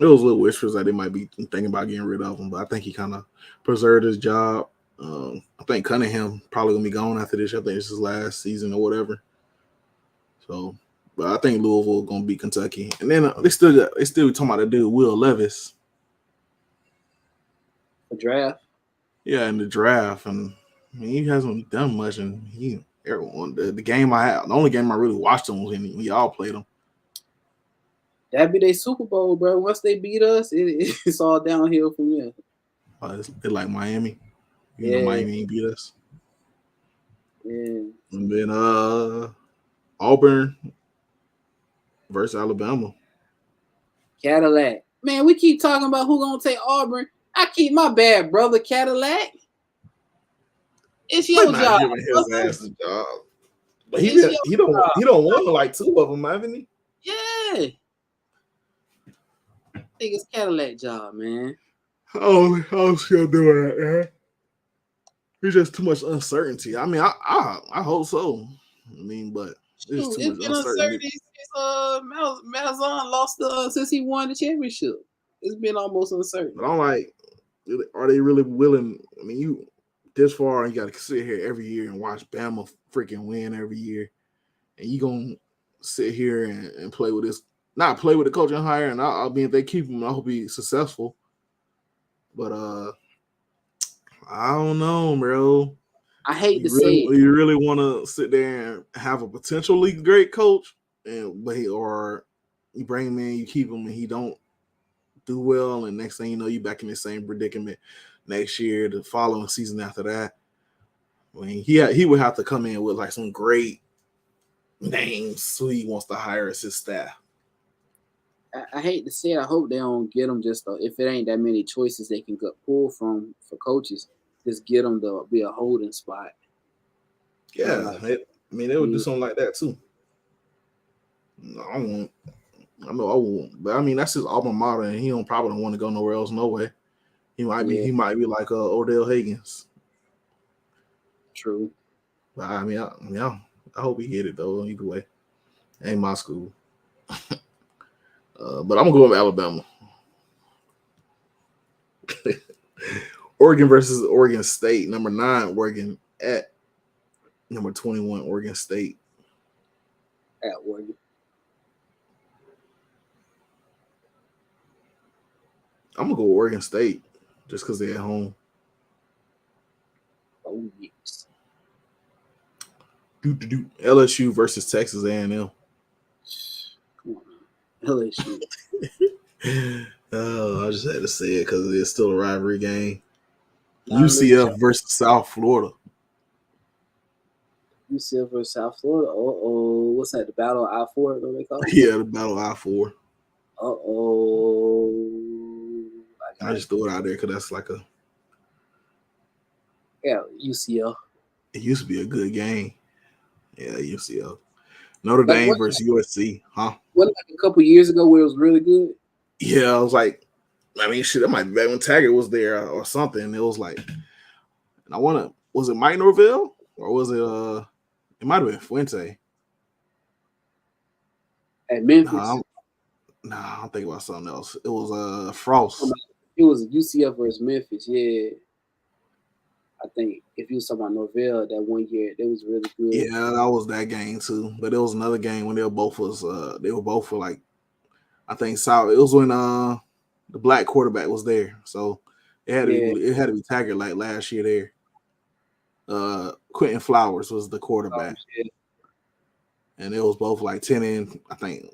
Speaker 1: it was little whispers that they might be thinking about getting rid of him, but I think he kind of preserved his job. I think Cunningham probably gonna be gone after this. I think it's his last season or whatever. So, but I think Louisville gonna beat Kentucky, and then they still talking about that dude Will Levis.
Speaker 2: The draft.
Speaker 1: Yeah, in the draft, and he hasn't done much. And everyone the only game I really watched him was when y'all played him.
Speaker 2: That'd be their Super Bowl, bro. Once they beat us, it's all downhill from there.
Speaker 1: They like Miami. You know Miami beat us.
Speaker 2: Yeah.
Speaker 1: And then Auburn versus Alabama.
Speaker 2: Cadillac. Man, we keep talking about who gonna take Auburn. I keep my bad brother Cadillac. It's your job.
Speaker 1: Giving his ass a job. But he don't want like two of them, haven't he?
Speaker 2: Yeah. I think it's Cadillac job, man.
Speaker 1: Oh, still doing that, man. There's just too much uncertainty. I mean, I hope so. But there's too much uncertainty.
Speaker 2: Malzahn lost since he won the championship. It's been almost uncertain.
Speaker 1: But I'm like, are they really willing? I mean, you this far, and you got to sit here every year and watch Bama freaking win every year, and you gonna sit here and play with this, not play with the coaching hire, and I mean, if they keep him, I hope he's successful. But I don't know, bro.
Speaker 2: I hate to say it.
Speaker 1: You really want to sit there and have a potentially great coach, but you bring him in, you keep him, and he don't do well, and next thing you know, you back in the same predicament next year, the following season after that. I mean, he would have to come in with like some great names who he wants to hire as his staff.
Speaker 2: I hate to say it. I hope they don't get them just if it ain't that many choices they can pull from for coaches, just get them to be a holding spot.
Speaker 1: Yeah, they would do something like that too. I want I know I won't, but I mean that's his alma mater, and he don't probably want to go nowhere else. No way. He might be like Odell Higgins.
Speaker 2: True.
Speaker 1: But I mean, I hope he get it though. Either way, ain't my school. But I'm gonna go with Alabama. Oregon versus Oregon State. Number 9, Oregon at number 21, Oregon State.
Speaker 2: At Oregon.
Speaker 1: I'm gonna go with Oregon State just because they're at home.
Speaker 2: Oh yes.
Speaker 1: LSU versus Texas A&M.
Speaker 2: LSU.
Speaker 1: Oh, I just had to say it because it's still a rivalry game. UCF versus South Florida.
Speaker 2: UCF versus South Florida. What's that? The Battle of I-4? What they call it?
Speaker 1: Yeah, the Battle of I-4. I just threw it out there because that's like a.
Speaker 2: Yeah, UCF.
Speaker 1: It used to be a good game. Yeah, UCF. Notre Dame versus USC, huh?
Speaker 2: Wasn't like a couple years ago where it was really good?
Speaker 1: Yeah, I was like, I mean, shit, that might be back when Taggart was there or something. It was like, and was it Mike Norvell or was it it might have been Fuente.
Speaker 2: At Memphis?
Speaker 1: Nah, I'm thinking about something else. It was Frost.
Speaker 2: It was UCF versus Memphis, yeah. I think if you was talking about Norvell that one year, that was really good.
Speaker 1: Yeah, that was that game too. But there was another game when they were both for like, I think South. It was when the black quarterback was there, so it had to be Taggart like last year there. Quentin Flowers was the quarterback, and it was both like 10 and I think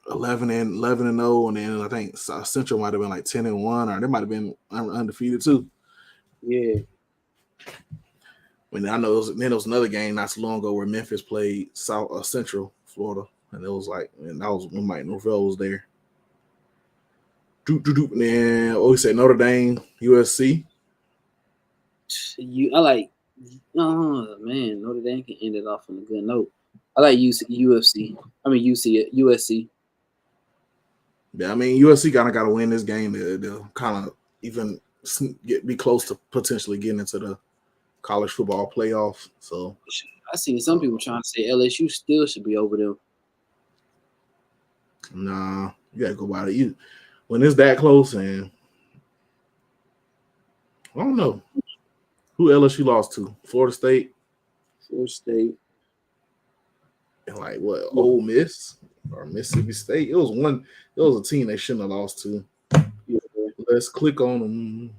Speaker 1: 11 and 0, and then I think Central might have been like 10 and 1, or they might have been undefeated too.
Speaker 2: Yeah.
Speaker 1: When I know there was another game not so long ago where Memphis played Central Florida, and it was like, and that was when Mike Norvell was there. And then we said Notre Dame, USC.
Speaker 2: Oh man, Notre Dame can end it off on a good note. I like USC. I mean USC.
Speaker 1: Yeah, I mean USC kind of got to win this game to kind of even be close to potentially getting into the college football playoffs. So
Speaker 2: I seen some people trying to say LSU still should be over them.
Speaker 1: Nah, you gotta go by it. When it's that close, and I don't know who LSU lost to. Florida State. And like what? Ole Miss or Mississippi State. It was a team they shouldn't have lost to. Yeah. Let's click on them.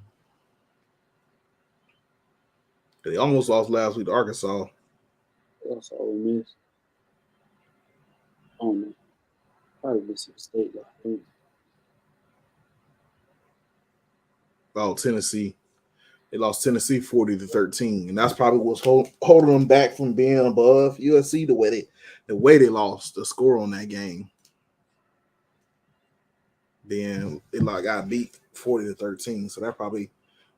Speaker 1: They almost lost last week to Arkansas.
Speaker 2: That's Ole Miss. Oh man, probably Mississippi State though.
Speaker 1: Oh, Tennessee. They lost Tennessee 40-13, and that's probably what's holding them back from being above USC. The way they lost the score on that game. Then they got beat 40-13, so that probably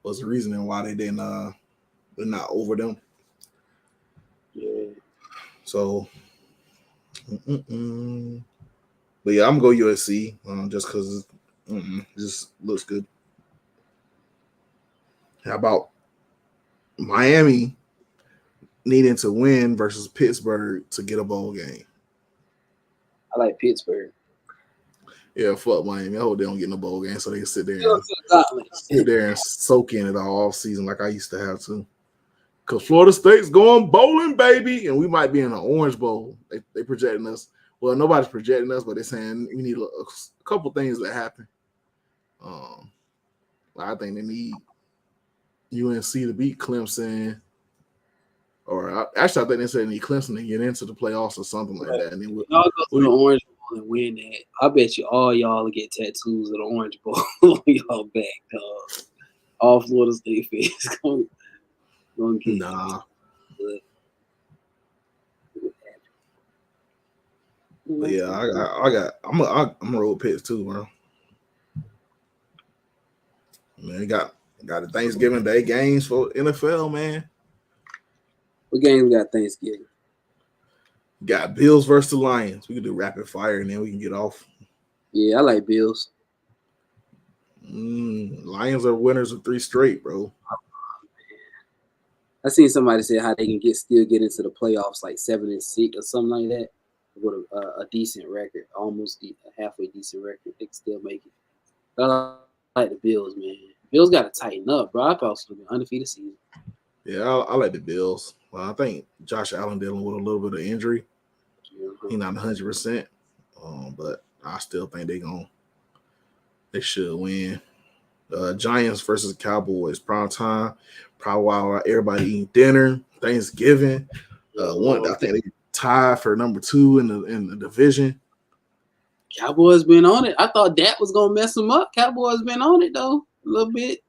Speaker 1: was the reasoning why they didn't. They're not over them.
Speaker 2: Yeah.
Speaker 1: So, but yeah, I'm gonna go USC just because it just looks good. How about Miami needing to win versus Pittsburgh to get a bowl game?
Speaker 2: I like Pittsburgh.
Speaker 1: Yeah, fuck Miami. I hope they don't get in a bowl game so they can sit there and soak in it all season like I used to have to. Because Florida State's going bowling, baby, and we might be in an Orange Bowl. They projecting us. Well, nobody's projecting us, but they're saying we need a couple things that happen. I think they need UNC to beat Clemson, or actually, I think they said they need Clemson to get into the playoffs or something like that. And then
Speaker 2: y'all go to the Orange Bowl and win that. I bet you all y'all will get tattoos of the Orange Bowl on y'all back, dog. All Florida State fans going get
Speaker 1: nah. But yeah, I'm a road Pitts too, bro. Man, got the Thanksgiving Day games for NFL, man.
Speaker 2: What games we got Thanksgiving?
Speaker 1: Got Bills versus the Lions. We can do rapid fire and then we can get off.
Speaker 2: Yeah, I like Bills.
Speaker 1: Lions are winners of 3 straight, bro.
Speaker 2: I seen somebody say how they can still get into the playoffs like 7-6 or something like that with a decent record, almost a halfway decent record. They can still make it. But I like the Bills, man. Bills got to tighten up, bro. I thought it was going to be an undefeated season.
Speaker 1: Yeah, I like the Bills. Well, I think Josh Allen dealing with a little bit of injury. He's not 100%, but I still think they should win. Giants versus Cowboys, prime time. Probably while everybody eating dinner, Thanksgiving. I think they tied for number 2 in the division.
Speaker 2: Cowboys been on it. I thought that was gonna mess them up. Cowboys been on it though a little bit.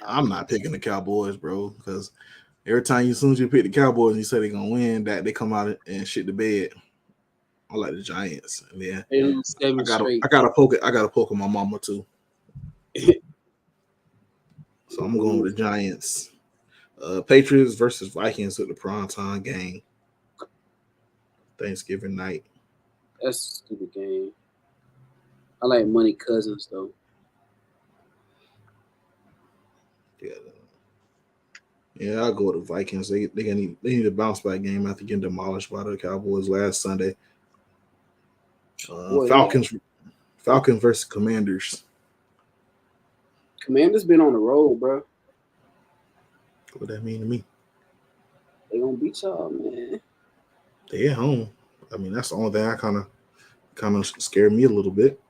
Speaker 1: I'm not picking the Cowboys, bro, because every time as soon as you pick the Cowboys and you say they're gonna win, that they come out and shit the bed. I like the Giants. And then I gotta poke my mama too. So I'm going with the Giants. Patriots versus Vikings at the primetime game. Thanksgiving night.
Speaker 2: That's a stupid game. I like Money Cousins though.
Speaker 1: Yeah, I'll go with the Vikings. They need a bounce back game after getting demolished by the Cowboys last Sunday. Falcons versus Commanders.
Speaker 2: Commanders been on the road, bro.
Speaker 1: What that mean to me?
Speaker 2: They gonna beat y'all, man.
Speaker 1: They at home. I mean, that's the only thing I kind of scared me a little bit.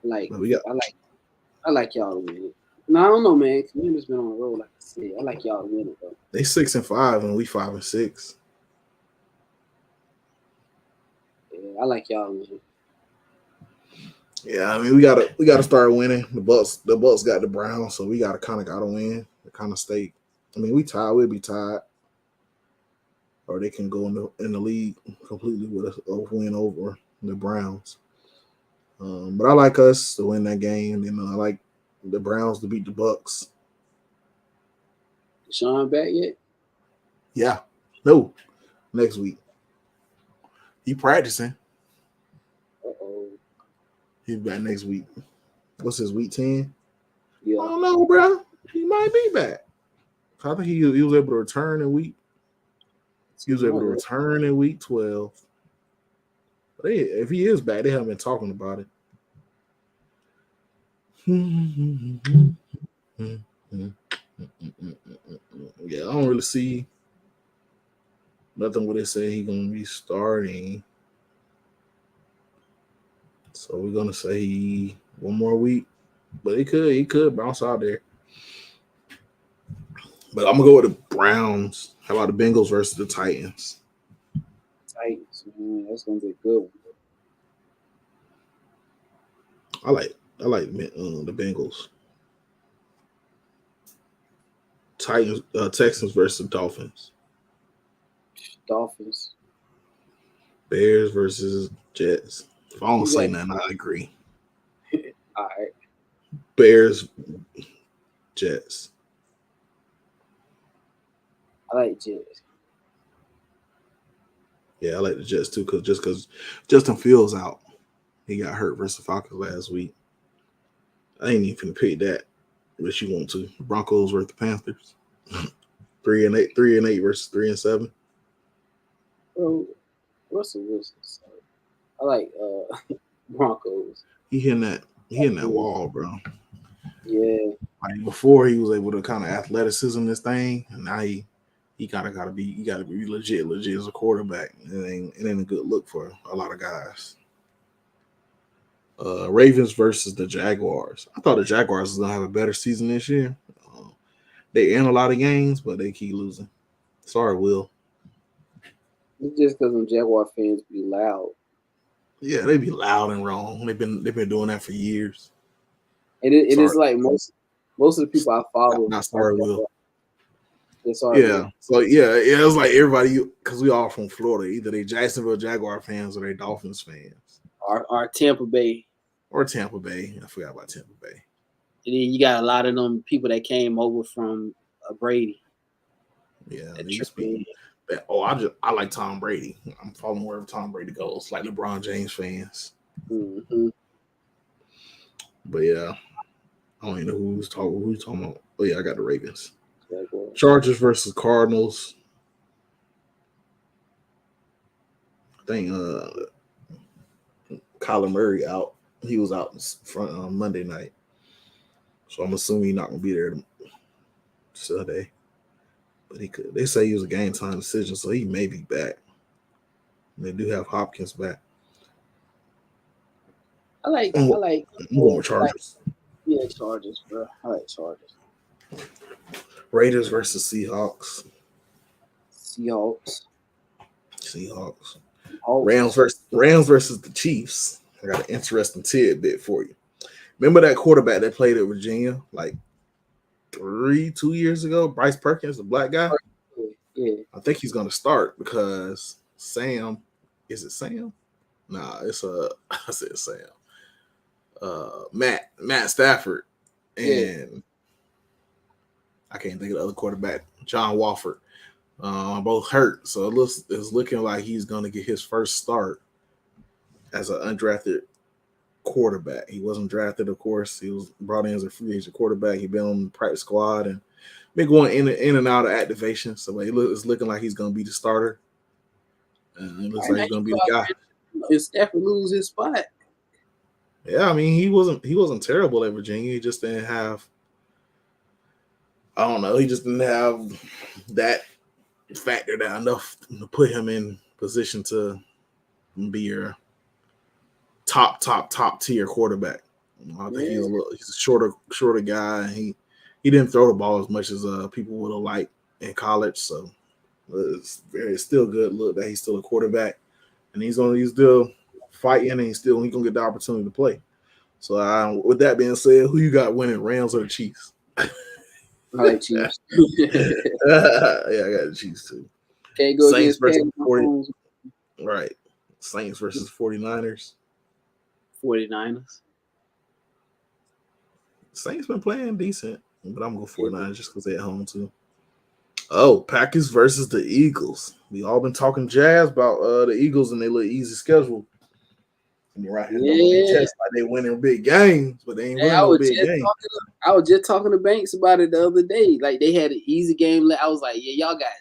Speaker 2: I like y'all to win it. No, I don't know, man. Commanders been on the road, like I said. I like y'all to win it though.
Speaker 1: They 6-5 and we 5-6.
Speaker 2: Yeah, I like y'all to win it.
Speaker 1: Yeah, I mean we gotta start winning. The Bucks got the Browns, so we gotta win. Kind of stay. I mean, we'll be tied, or they can go in the league completely with a win over the Browns. But I like us to win that game, and I like the Browns to beat the Bucks.
Speaker 2: Sean back yet?
Speaker 1: Yeah, no, next week. He practicing. He's back next week. What's his week 10?
Speaker 2: Yeah.
Speaker 1: I don't know, bro. He might be back. I think he was able to return in week. He was able to return in week 12. But if he is back, they haven't been talking about it. Yeah, I don't really see nothing where they say he's gonna be starting. So we're gonna say one more week, but he could bounce out there. But I'm gonna go with the Browns. How about the Bengals versus the Titans?
Speaker 2: Titans, man, that's gonna be a good one.
Speaker 1: I like the Bengals. Titans, Texans versus Dolphins.
Speaker 2: Dolphins.
Speaker 1: Bears versus Jets. If I don't say nothing, I agree.
Speaker 2: All right.
Speaker 1: Bears, Jets.
Speaker 2: I like Jets.
Speaker 1: Yeah, I like the Jets too, because Justin Fields out. He got hurt versus the Falcons last week. I ain't even finna pick that, unless you want to. Broncos versus the Panthers. 3-8 versus 3-7.
Speaker 2: Bro, Russell Wilson. I like Broncos.
Speaker 1: He hitting that wall, bro.
Speaker 2: Yeah.
Speaker 1: Like before, he was able to kind of athleticism this thing, and now he gotta be legit as a quarterback. It ain't a good look for a lot of guys. Ravens versus the Jaguars. I thought the Jaguars was gonna have a better season this year. They in a lot of games, but they keep losing. Sorry, Will.
Speaker 2: It's just because them Jaguar fans be loud.
Speaker 1: Yeah, they be loud and wrong. They've been doing that for years.
Speaker 2: And it is like most of the people I follow.
Speaker 1: Not sorry, Will.
Speaker 2: Yeah.
Speaker 1: So it was like everybody, because we all from Florida. Either they Jacksonville Jaguar fans or they Dolphins fans.
Speaker 2: Or Tampa Bay.
Speaker 1: Or Tampa Bay. I forgot about Tampa Bay.
Speaker 2: And then you got a lot of them people that came over from Brady.
Speaker 1: Yeah, they used to be. I like Tom Brady. I'm following wherever Tom Brady goes, like LeBron James fans.
Speaker 2: Mm-hmm.
Speaker 1: But yeah, I don't even know who's talking about. Oh yeah, I got the Ravens. Chargers versus Cardinals. I think Kyler Murray out. He was out in front on Monday night, so I'm assuming he's not gonna be there Sunday. But he could. They say he was a game time decision, so he may be back. And they do have Hopkins back.
Speaker 2: I like
Speaker 1: I'm going with Chargers.
Speaker 2: Chargers, bro. I like Chargers.
Speaker 1: Raiders versus Seahawks.
Speaker 2: Seahawks.
Speaker 1: Rams versus the Chiefs. I got an interesting tidbit for you. Remember that quarterback that played at Virginia like 2 years ago? Bryce Perkins, the black guy?
Speaker 2: Yeah.
Speaker 1: I think he's going to start because Sam. Is it Sam? Nah, it's I said Sam. Matt Stafford and I can't think of the other quarterback, John Wofford. Both hurt, so it's looking like he's going to get his first start as an undrafted quarterback. He wasn't drafted, of course. He was brought in as a free agent quarterback. He'd been on the practice squad and been going in and out of activation. So it's looking like he's going to be the starter. It looks like he's going to be the guy.
Speaker 2: If Stafford lose his spot.
Speaker 1: Yeah, I mean he wasn't terrible at Virginia. He just didn't have. I don't know. He just didn't have that factor that enough to put him in position to be your top tier quarterback. I think he's a shorter guy. He didn't throw the ball as much as people would have liked in college. So it's still good look that he's still a quarterback, and he's still fighting, and he's gonna get the opportunity to play. So with that being said, who you got winning, Rams or the Chiefs?
Speaker 2: I like Chiefs.
Speaker 1: Yeah, I got the Chiefs too.
Speaker 2: Can't go
Speaker 1: Saints
Speaker 2: against
Speaker 1: versus 40. Right. Saints versus 49ers.
Speaker 2: 49ers.
Speaker 1: Saints been playing decent, but I'm going to go 49ers just because they're at home too. Oh, Packers versus the Eagles. We all been talking jazz about the Eagles and their little easy schedule. I mean, right here, their chest like they winning big games, but they ain't winning no big games.
Speaker 2: I was just talking to Banks about it the other day. Like they had an easy game. I was like, yeah, y'all got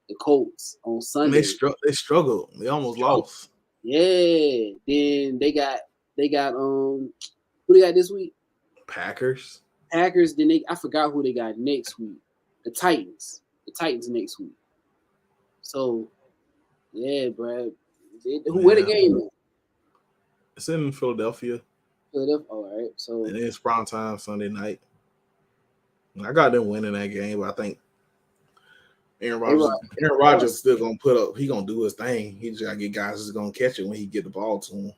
Speaker 2: the Colts on Sunday.
Speaker 1: They struggled. They almost lost.
Speaker 2: Yeah. Then they got who they got this week?
Speaker 1: Packers.
Speaker 2: Then I forgot who they got next week. The Titans. The Titans next week. So yeah, bro. Where the game is?
Speaker 1: It's in Philadelphia.
Speaker 2: All right. So
Speaker 1: and it's prime time Sunday night. I got them winning that game, but I think Aaron Rodgers still gonna put up. He gonna do his thing. He just gotta get guys that's gonna catch it when he get the ball to him.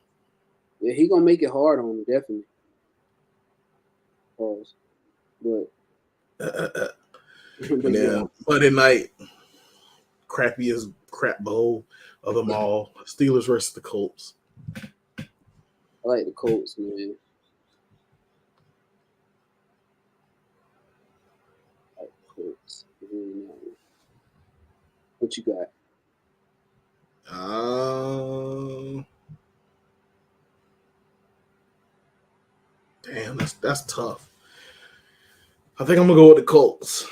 Speaker 2: Yeah, he gonna make it hard on him, definitely. Pause. But
Speaker 1: yeah, Monday night, crappiest crap bowl of them all. Steelers versus the Colts.
Speaker 2: I like the Colts, man. I like the Colts. What you got?
Speaker 1: Damn, that's tough. I think I'm gonna go with the Colts.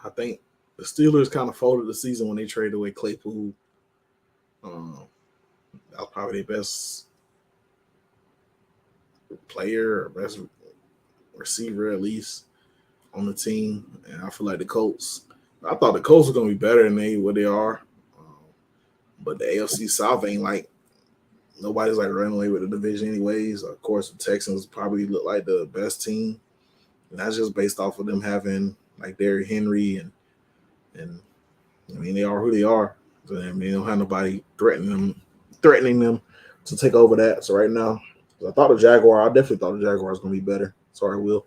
Speaker 1: I think the Steelers kind of folded the season when they traded away Claypool. That was probably their best player or best receiver, at least, on the team. And I feel like I thought the Colts were going to be better than what they are. But the AFC South ain't like, nobody's like running away with the division anyways. Of course, the Texans probably look like the best team. And that's just based off of them having like Derrick Henry and I mean, they are who they are. So, I mean, they don't have nobody threatening them to take over that. So right now, I definitely thought the Jaguar was going to be better. Sorry, Will.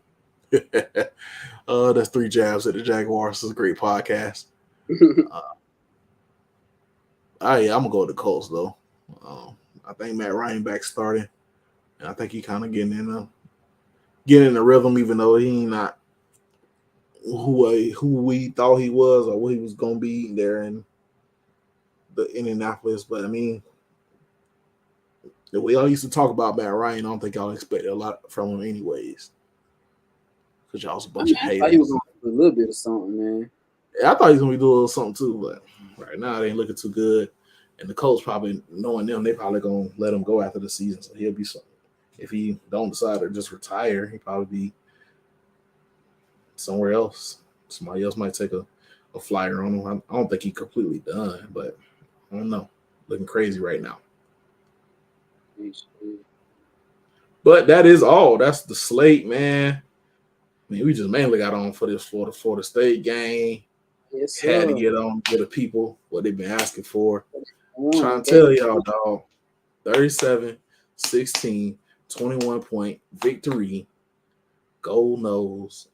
Speaker 1: That's 3 jabs at the Jaguars. This is a great podcast. I'm going to go with the Colts, though. I think Matt Ryan back starting. And I think he kind of getting in the rhythm, even though he ain't not who we thought he was or what he was gonna be there in the Indianapolis. But I mean, we all used to talk about Matt Ryan. I don't think y'all expected a lot from him, anyways, because y'all was a bunch of haters.
Speaker 2: I thought he was gonna do a little bit of something, man.
Speaker 1: Yeah, I thought he was gonna be doing a little something too, but right now it ain't looking too good. And the coach probably knowing them, they probably gonna let him go after the season. So he'll be something. If he don't decide to just retire, he'll probably be somewhere else. Somebody else might take a flyer on him. I don't think he's completely done, but I don't know. Looking crazy right now. But that is all. That's the slate, man. I mean, we just mainly got on for this Florida State game.
Speaker 2: Yes,
Speaker 1: had to get on to the people what they've been asking for. Trying to tell y'all, dog. 37-16, 21-point victory. Gold Nose.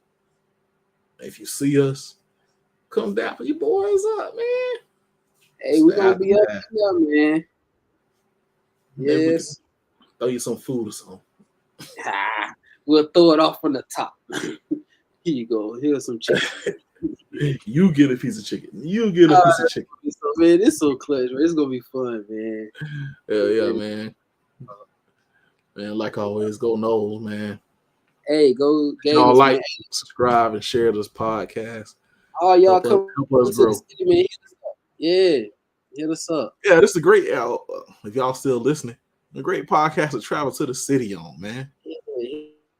Speaker 1: If you see us, come down for your boys up, man.
Speaker 2: Hey, we're gonna be up here, man. Yes.
Speaker 1: Throw you some food or something.
Speaker 2: We'll throw it off from the top. Here you go. Here's some chicken.
Speaker 1: You get a piece of chicken. You get a piece of chicken.
Speaker 2: So, man, it's so clutch, man. It's gonna be fun, man.
Speaker 1: Yeah, man. Man, like always, go Knowles, man.
Speaker 2: Hey, go
Speaker 1: y'all like, man. Subscribe, and share this podcast.
Speaker 2: Oh, y'all come us, bro. The city, man. Hit us up. Yeah, hit us up.
Speaker 1: Yeah, this is a great. If y'all still listening, a great podcast to travel to the city on, man.
Speaker 2: Yeah,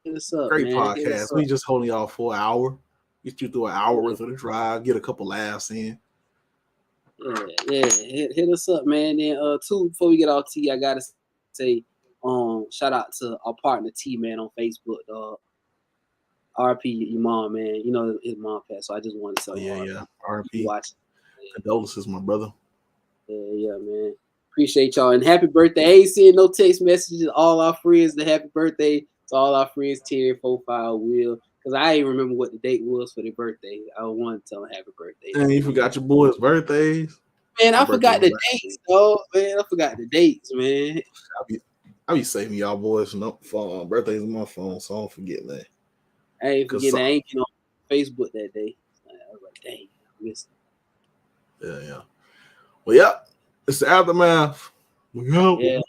Speaker 2: hit us up.
Speaker 1: Great
Speaker 2: man.
Speaker 1: podcast. We just holding y'all for an hour. Get you through an hour worth of the drive. Get a couple laughs in.
Speaker 2: Yeah. Hit us up, man. Then too, before we get off T, I gotta say, shout out to our partner T, man, on Facebook, dog. RP, your mom, man. You know his mom passed, so I just wanted to tell
Speaker 1: yeah. RP.
Speaker 2: Watch.
Speaker 1: Condolences, my brother.
Speaker 2: Yeah, man. Appreciate y'all and happy birthday. I ain't seeing no text messages. All our friends, the happy birthday to all our friends, Terry, 45, Will. Because I ain't remember what the date was for their birthday. I want to tell them happy birthday.
Speaker 1: And you forgot your boys' birthdays.
Speaker 2: Man, I forgot the dates, dog. Man, I forgot the dates, man.
Speaker 1: I be saving y'all boys for birthdays on my phone, so I don't forget that.
Speaker 2: I ain't forgetting. I ain't on Facebook that day. I was like, dang, I missed it.
Speaker 1: Yeah. Well, yeah, it's the Aftermath. We go.
Speaker 2: Yeah.